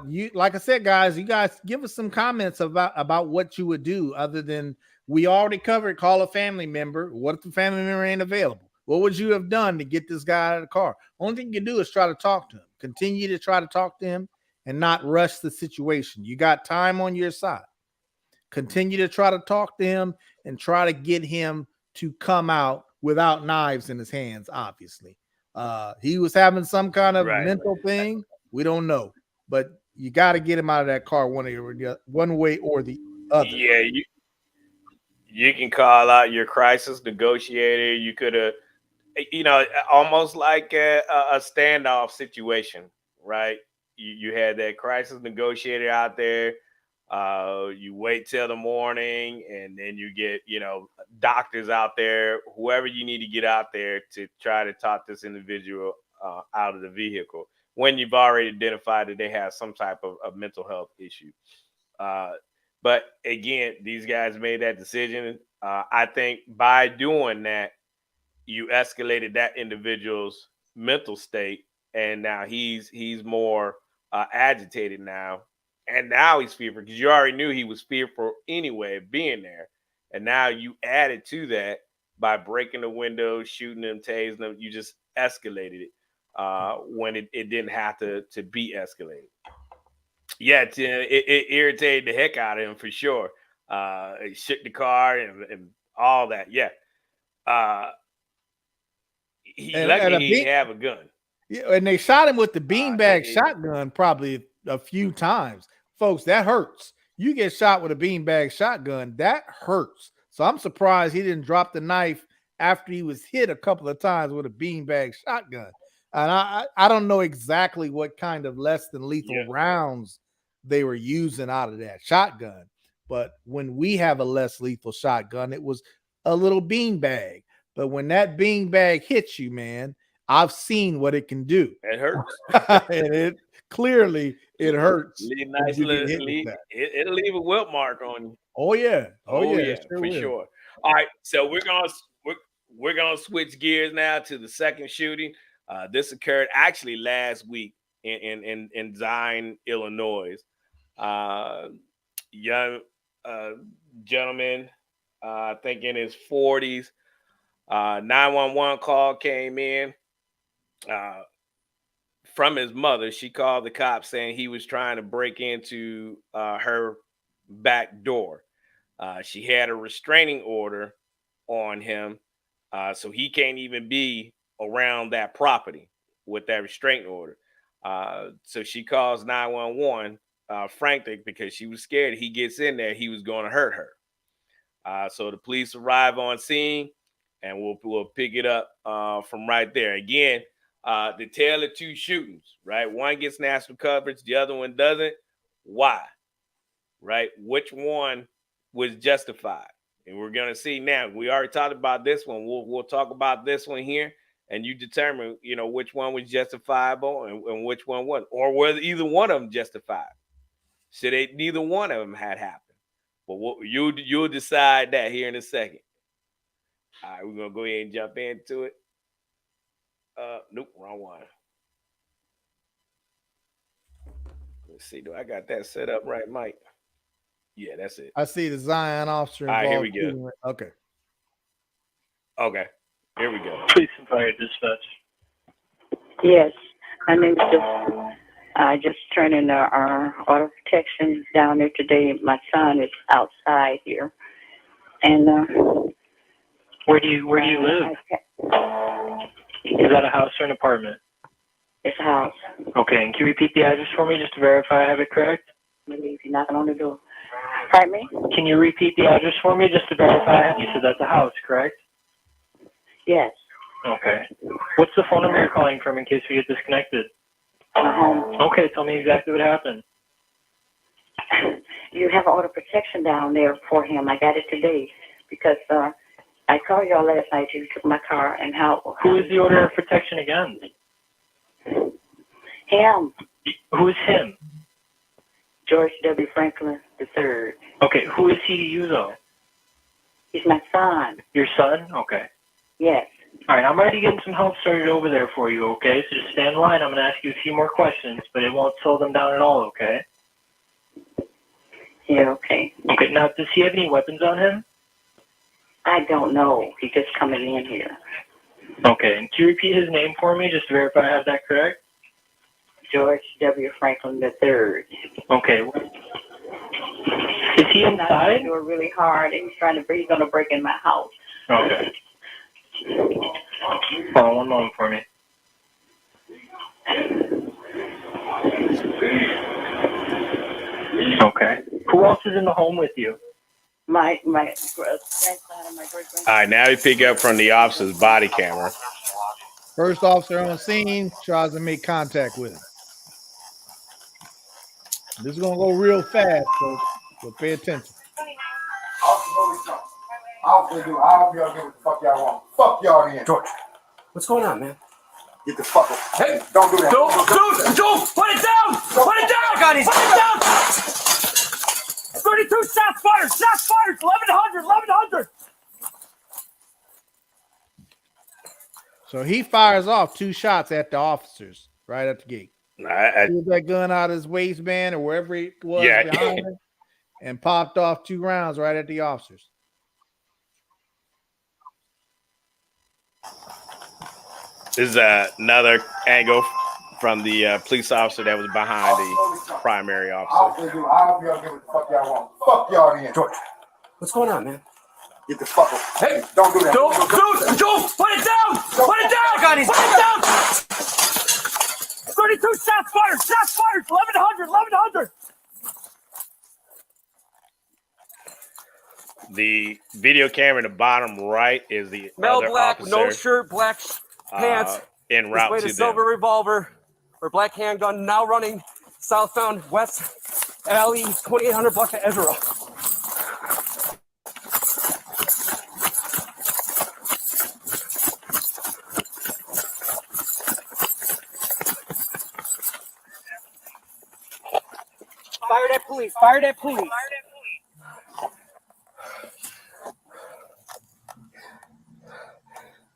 you like I said, guys, you guys give us some comments about what you would do other than we already covered. Call a family member. What if the family member ain't available? What would you have done to get this guy out of the car? Only thing you can do is try to talk to him. Continue to try to talk to him and not rush the situation. You got time on your side. Continue to try to talk to him and try to get him to come out without knives in his hands, obviously. He was having some kind of mental thing. We don't know, but you got to get him out of that car one way or the other. Yeah, you can call out your crisis negotiator. You could have, almost like a standoff situation, right? You had that crisis negotiator out there. You wait till the morning, and then you get, doctors out there, whoever you need to get out there to try to talk this individual out of the vehicle when you've already identified that they have some type of mental health issue. But again, these guys made that decision. I think by doing that, you escalated that individual's mental state, and now he's more agitated now, and now he's fearful because you already knew he was fearful anyway of being there, and now you added to that by breaking the window, shooting them, tasing them. You just escalated it when it didn't have to be escalated. Yeah, it irritated the heck out of him for sure. It shook the car and all that. Yeah. He lucky he have a gun. Yeah, and they shot him with the beanbag it- shotgun probably a few times. Folks, that hurts. You get shot with a beanbag shotgun, that hurts. So I'm surprised he didn't drop the knife after he was hit a couple of times with a beanbag shotgun. And I don't know exactly what kind of less than lethal rounds they were using out of that shotgun. But when we have a less lethal shotgun, it was a little beanbag. But when that beanbag hits you, man, I've seen what it can do. It hurts. And it clearly it hurts. It'll leave a welt mark on you. Oh yeah. Sure for sure. All right, so we're gonna switch gears now to the second shooting. This occurred actually last week in Zion, Illinois. Young gentleman, I think in his 40s. 911 call came in from his mother. She called the cops saying he was trying to break into her back door. She had a restraining order on him, so he can't even be around that property with that restraining order. So she calls 911 frantic because she was scared he gets in there, he was going to hurt her. So the police arrive on scene, and we'll pick it up from right there. Again, the tale of two shootings, right? One gets national coverage, the other one doesn't. Why? Right? Which one was justified? And we're gonna see now. We already talked about this one. We'll talk about this one here, and you determine, which one was justifiable and which one wasn't, or whether either one of them justified. So neither one of them had happened. But you'll decide that here in a second. All right, we're gonna go ahead and jump into it. Nope, wrong one. Let's see, do I got that set up right, Mike? Yeah, that's it. I see the Zion officer involved. involved. All right, here we go. Okay, here we go. Police and fire dispatch. Yes, my name's I just turned in our auto protection down there today. My son is outside here, and where do you live? Is that a house or an apartment? It's a house. Okay, and can you repeat the address for me just to verify I have it correct? Maybe if you're knocking on the door. Pardon me? Can you repeat the address for me just to verify? You said that's a house, correct? Yes. Okay. What's the phone number you're calling from in case we get disconnected? My home. Okay, tell me exactly what happened. You have auto protection down there for him. I got it today because I called y'all last night. You took my car and how? Who is the order of protection against? Him. Who is him? George W. Franklin III. Okay, who is he to you though? He's my son. Your son? Okay. Yes. All right, I'm already getting some help started over there for you, okay? So just stay in line. I'm going to ask you a few more questions, but it won't slow them down at all, okay? Yeah, okay. Okay, now, does he have any weapons on him? I don't know. He's just coming in here. Okay, and can you repeat his name for me just to verify I have that correct? George W. Franklin III. Okay. Is he inside? He was really hard, and he's going to break in my house. Okay. Hold on one moment for me. Okay. Who else is in the home with you? My grandson and my great-grandson. All right, now we pick up from the officer's body camera. First officer on scene tries to make contact with him. This is gonna go real fast, so pay attention. I'll be y'all get what the fuck y'all want. Fuck y'all in. George, what's going on, man? Get the fuck up. Hey, don't do that. Don't put it down! Put it down! Put it down! 32 shots fired! Shots fired! 1100! So he fires off 2 shots at the officers right at the gate. Pulled that gun out of his waistband or wherever it was behind him and popped off 2 rounds right at the officers. This is another angle from the police officer that was behind the primary officer. I'll be able to do what the fuck y'all want. Fuck y'all then. George, what's going on, man? Get the fuck up. Hey, don't do that. Don't put it down. Put it down, Connie. Put it down. 32 shots fired. Shots fired. 1100. 1100. The video camera in the bottom right is the Male other black, officer, no shirt, black pants. en route Displayed to a silver them. revolver or black handgun, now running southbound West Alley, 2800 block of Ezra. Fire that police. Fire that police.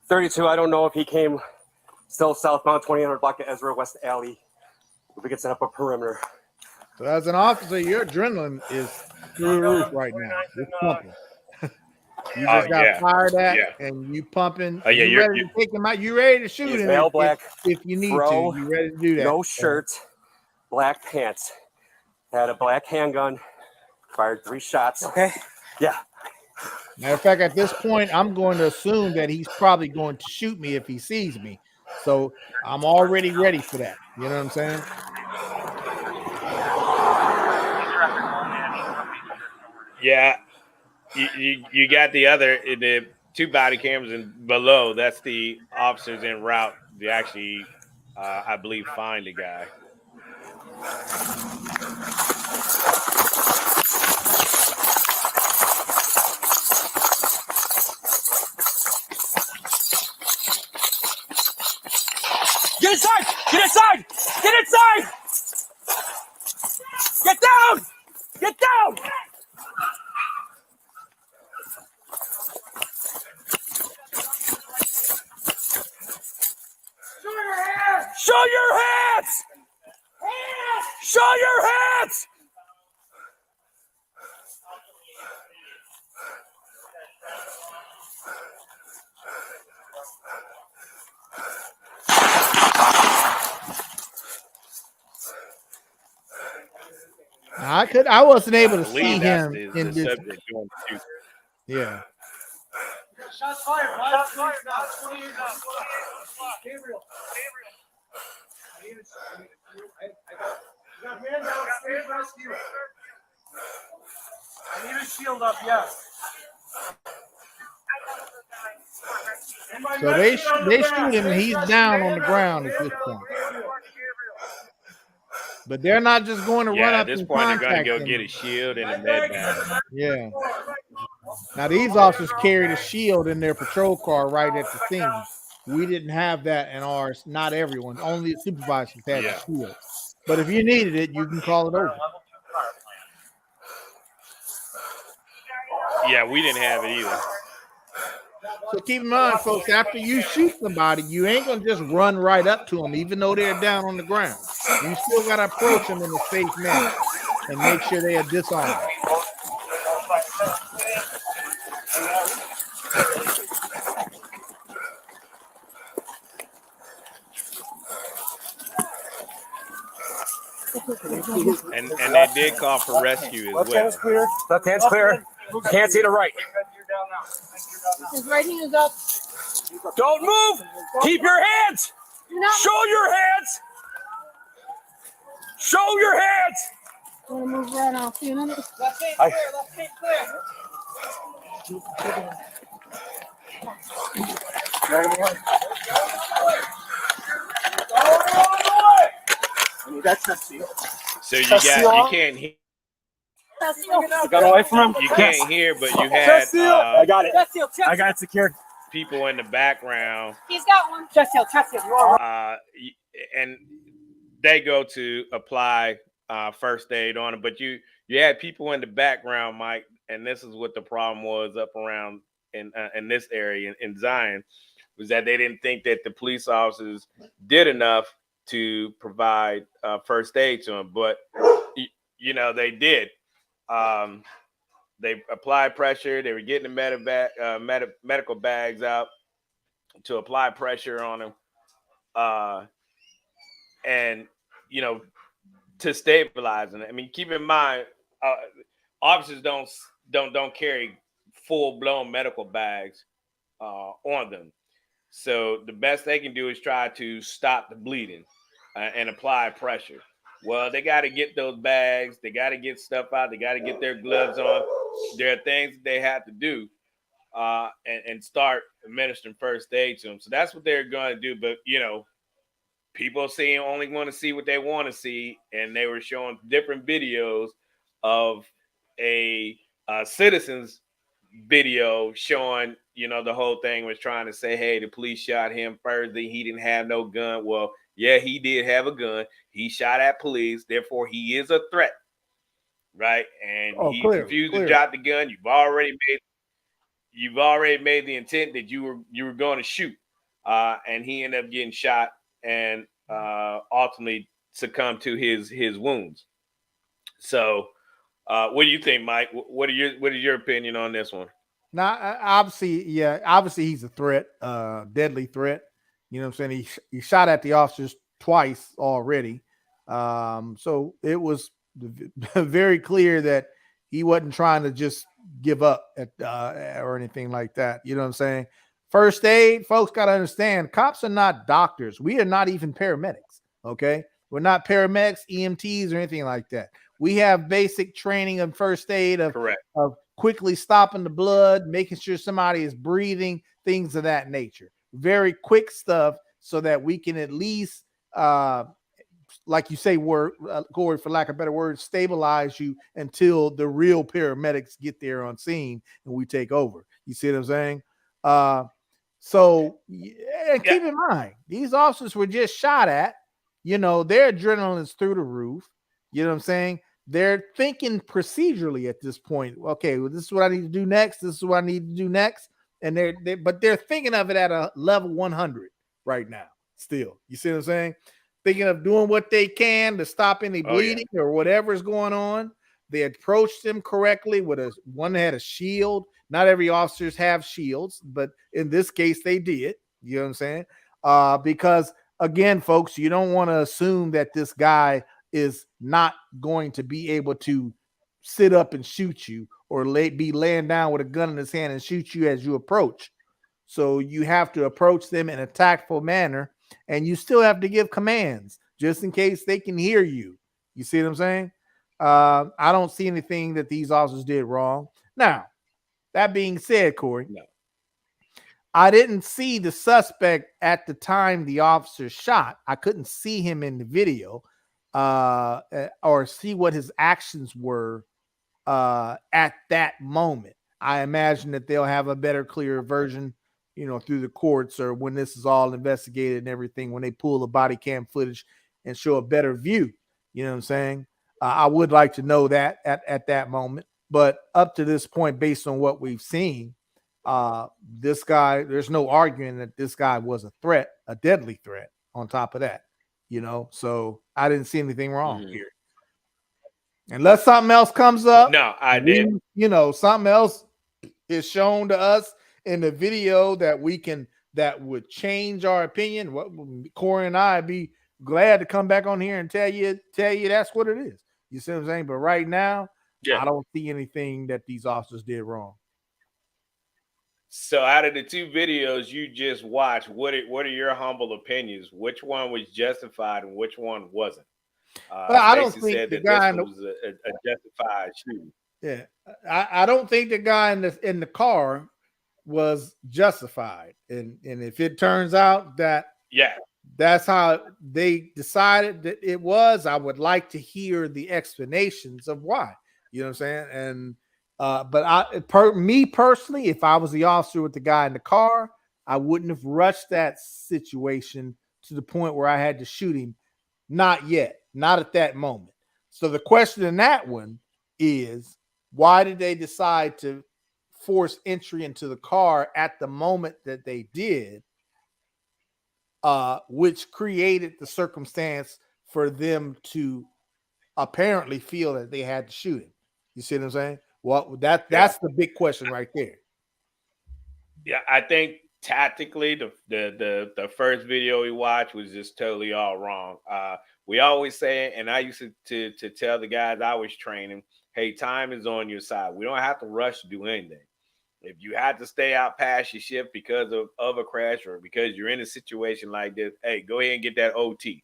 32, I don't know if he came still southbound 2800 block of Ezra West Alley. If we could set up a perimeter. So as an officer, your adrenaline is through the roof right now. It's pumping. You just got fired at and you pumping. You ready to take him out. You ready to shoot him male black, if you need bro, to. You ready to do that. No shirt, black pants. Had a black handgun. Fired 3 shots. Okay. Yeah. Matter of fact, at this point, I'm going to assume that he's probably going to shoot me if he sees me. So I'm already ready for that. You know what I'm saying? Yeah, you got the 2 body cameras and below. That's the officers en route to actually, I believe, find the guy. Get inside! Get inside! Get inside! Get down! Get down! Show your hands! Show your hands! I wasn't able to see him in this. Yeah. Shots fired. Shots fired. 28 now. Gabriel. I got man down. State rescue. I need a shield up. Yes. So they shoot him and he's down on the ground at this point. But they're not just going to run up at this and point, they're going to contact go him. get a shield and a med bag. Yeah. Now these officers carried a shield in their patrol car right at the scene. We didn't have that in ours. Not everyone. Only the supervisors had a shield. But if you needed it, you can call it over. Yeah, we didn't have it either. So keep in mind, folks, after you shoot somebody, you ain't going to just run right up to them, even though they're down on the ground. You still got to approach them in a safe manner and make sure they are disarmed. And they did call for rescue as Left hand's clear. Left hand's clear. Can't see the right. His right hand is up. Don't move. Keep your hands. Show your hands. Show your hands. I'm gonna move right off. See you in a minute. Left hand clear. Left hand So you can't hear. Got away from him. You can't hear, but you had I got it. I got it secured. people in the background. He's got one. Chest seal. And they go to apply first aid on him, but you had people in the background, Mike, and this is what the problem was up around in this area in Zion, was that they didn't think that the police officers did enough to provide first aid to him. But, they did. They applied pressure. They were getting the medical bags out to apply pressure on him. And, to stabilize him. I mean, keep in mind, officers don't carry full-blown medical bags on them. So the best they can do is try to stop the bleeding and apply pressure. Well, they got to get those bags. They got to get stuff out. They got to get their gloves on. There are things they have to do and start administering first aid to them. So that's what they're going to do. But, people only want to see what they want to see. And they were showing different videos of a citizen's video showing, the whole thing was trying to say, hey, the police shot him first. He didn't have no gun. Well, yeah, he did have a gun. He shot at police. Therefore, he is a threat. Right. And he refused to drop the gun. You've already made the intent that you were going to shoot. And he ended up getting shot and ultimately succumbed to his wounds. So what do you think, Mike? What is your opinion on this one? Now, obviously he's a threat, deadly threat. You know what I'm saying? He shot at the officers twice already. So it was very clear that he wasn't trying to just give up or anything like that. You know what I'm saying? First aid, folks got to understand, cops are not doctors. We are not even paramedics, okay? We're not paramedics, EMTs, or anything like that. We have basic training of first aid of quickly stopping the blood, making sure somebody is breathing, things of that nature. Very quick stuff so that we can at least, like you say, Corey, for lack of a better word, stabilize you until the real paramedics get there on scene and we take over. You see what I'm saying? Keep in mind, these officers were just shot at. Their adrenaline's through the roof. You know what I'm saying? They're thinking procedurally at this point. Okay, well, this is what I need to do next. This is what I need to do next. And they're thinking of it at a level 100 right now. Still, you see what I'm saying? Thinking of doing what they can to stop any bleeding or whatever is going on. They approached him correctly with one that had a shield. Not every officers have shields, but in this case they did. You know what I'm saying? Because again, folks, you don't want to assume that this guy is not going to be able to sit up and shoot you or be laying down with a gun in his hand and shoot you as you approach. So you have to approach them in a tactful manner, and you still have to give commands just in case they can hear you. You see what I'm saying? I don't see anything that these officers did wrong. Now, that being said, Corey, I didn't see the suspect at the time the officer shot. I couldn't see him in the video or see what his actions were at that moment. I imagine that they'll have a better, clearer version, through the courts or when this is all investigated and everything, when they pull the body cam footage and show a better view. You know what I'm saying? I would like to know that at that moment. But up to this point, based on what we've seen, this guy, there's no arguing that this guy was a threat, a deadly threat on top of that, so I didn't see anything wrong here. Unless something else comes up. No, I did. Something else is shown to us in the video that would change our opinion. What Corey and I be glad to come back on here and tell you that's what it is. You see what I'm saying? But right now, I don't see anything that these officers did wrong. So out of the two videos you just watched, what are your humble opinions? Which one was justified and which one wasn't? I don't think the guy was a justified shooting. Yeah, I don't think the guy in the car was justified, and if it turns out that that's how they decided that it was, I would like to hear the explanations of why. You know what I'm saying? And but me personally, if I was the officer with the guy in the car, I wouldn't have rushed that situation to the point where I had to shoot him. Not yet, not at that moment. So the question in that one is, why did they decide to force entry into the car at the moment that they did? which created the circumstance for them to apparently feel that they had to shoot him. You see what I'm saying? Well, that's the big question right there. Yeah, I think tactically the first video we watched was just totally all wrong. We always say, and I used to tell the guys I was training, hey, time is on your side. We don't have to rush to do anything. If you had to stay out past your shift because of a crash or because you're in a situation like this, hey, go ahead and get that OT.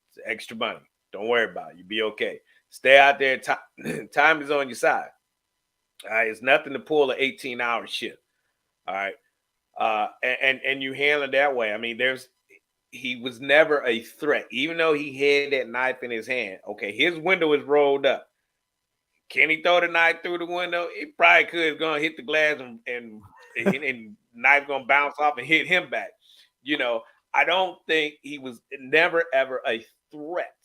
It's extra money. Don't worry about it. You'll be okay. Stay out there. Time is on your side. All right. It's nothing to pull an 18-hour shift. All right. And you handle it that way. I mean, he was never a threat, even though he had that knife in his hand. Okay, his window is rolled up. Can he throw the knife through the window? He probably could. It's gonna hit the glass and knife gonna bounce off and hit him back. You know, I don't think he was never ever a threat,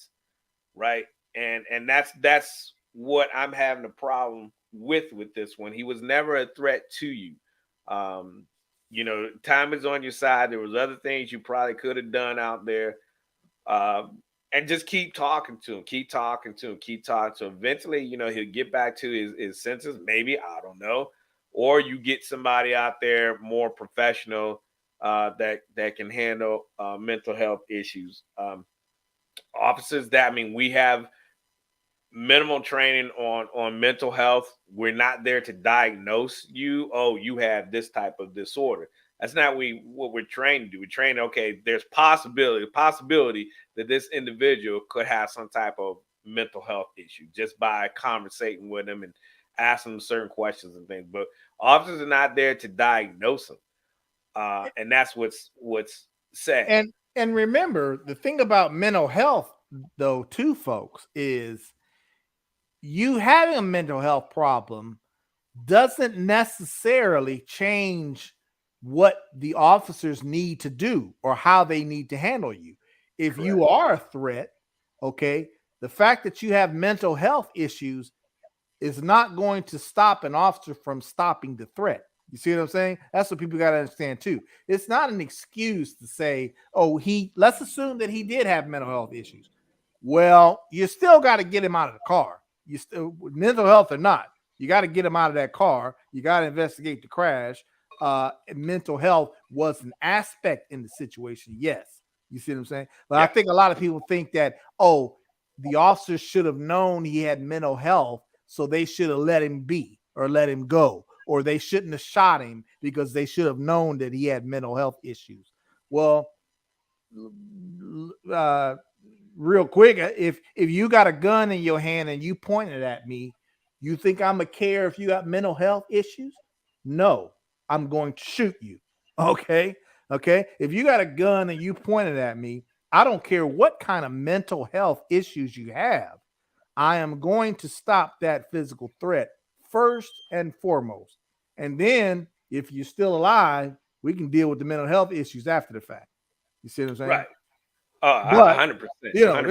right? And that's what I'm having a problem with this one. He was never a threat to you. You know, time is on your side. There was other things you probably could have done out there. And just keep talking to him, keep talking to him, keep talking to him. Eventually, you know, he'll get back to his senses. Maybe, I don't know. Or you get somebody out there more professional that can handle mental health issues. Officers that, I mean, we have minimal training on mental health. We're not there to diagnose you. Oh, you have this type of disorder. That's not what we're trained to do. We're trained, okay, there's possibility that this individual could have some type of mental health issue just by conversating with them and asking them certain questions and things. But officers are not there to diagnose them. And that's what's sad. And remember, the thing about mental health, though, too, folks, is you having a mental health problem doesn't necessarily change what the officers need to do or how they need to handle you. If Correct. You are a threat, okay, the fact that you have mental health issues is not going to stop an officer from stopping the threat. You see what I'm saying? That's what people got to understand too. It's not an excuse to say, oh, let's assume that he did have mental health issues. Well, you still got to get him out of the car. You still, mental health or not, you got to get him out of that car. You got to investigate the crash. Mental health was an aspect in the situation. Yes. You see what I'm saying? But yeah. I think a lot of people think that, oh, the officers should have known he had mental health, so they should have let him be or let him go, or they shouldn't have shot him because they should have known that he had mental health issues. Well, real quick, if you got a gun in your hand and you point it at me, you think I'm gonna care if you got mental health issues? No, I'm going to shoot you. Okay. If you got a gun and you point it at me, I don't care what kind of mental health issues you have. I am going to stop that physical threat first and foremost. And then if you're still alive, we can deal with the mental health issues after the fact. You see what I'm saying? Right. 100%. You know, 100%.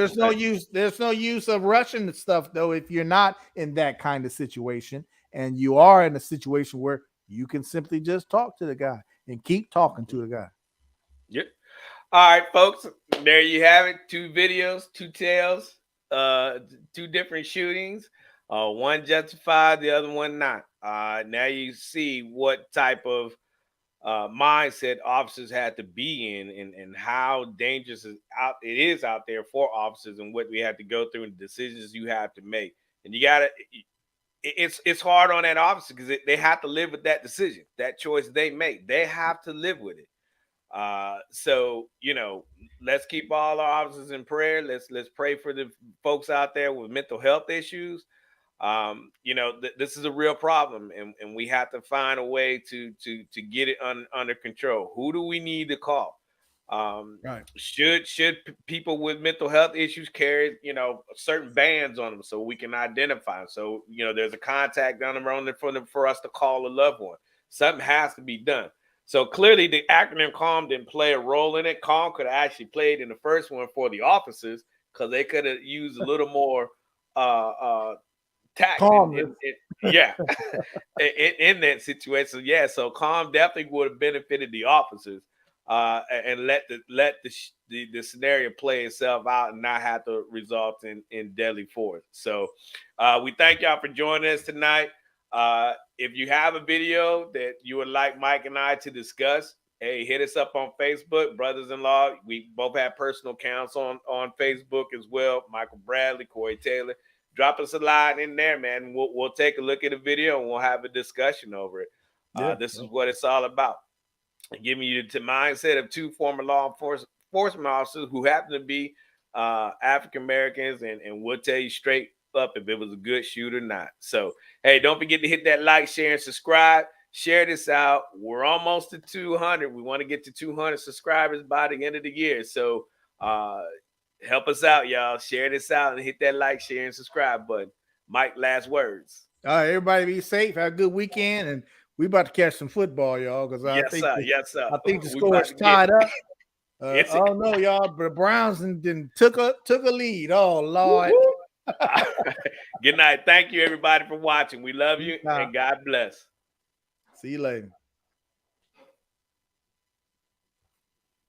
There's no use of rushing the stuff, though, if you're not in that kind of situation and you are in a situation where you can simply just talk to the guy and keep talking to the guy. Yep. All right, folks. There you have it. 2 videos, 2 tales, 2 different shootings. One justified, the other one not. Now you see what type of mindset officers had to be in, and how dangerous it is out there for officers, and what we have to go through and decisions you have to make. And you gotta, it's hard on that officer because they have to live with that decision, that choice they make. They have to live with it. So, you know, let's keep all our officers in prayer. Let's pray for the folks out there with mental health issues. You know, this is a real problem, and we have to find a way to get it under control. Who do we need to call? Right. Should people with mental health issues carry, you know, certain bands on them so we can identify them? So, you know, there's a contact down the road for us to call a loved one. Something has to be done. So clearly the acronym CALM didn't play a role in it. CALM could have actually played in the first one for the officers, because they could have used a little more tact in that situation. So yeah, so CALM definitely would have benefited the officers. and let the scenario play itself out and not have to result in deadly force. So we thank y'all for joining us tonight. If you have a video that you would like Mike and I to discuss, hey, hit us up on Facebook, Brothers-in-law. We both have personal accounts on Facebook as well. Michael Bradley, Corey Taylor. Drop us a line in there, man. We'll take a look at the video and we'll have a discussion over it. This is what it's all about. Giving you the mindset of two former law enforcement officers who happen to be African Americans and will tell you straight up if it was a good shoot or not. So, hey, don't forget to hit that like, share, and subscribe. Share this out. We're almost to 200. We want to get to 200 subscribers by the end of the year. So, help us out, y'all. Share this out and hit that like, share, and subscribe button. Mike, last words. All right, everybody be safe. Have a good weekend, and we about to catch some football, y'all. Because I think the score is tied up. Oh no, y'all! But Browns then took a lead. Oh Lord. Good night. Thank you, everybody, for watching. We love you, and God bless. See you later.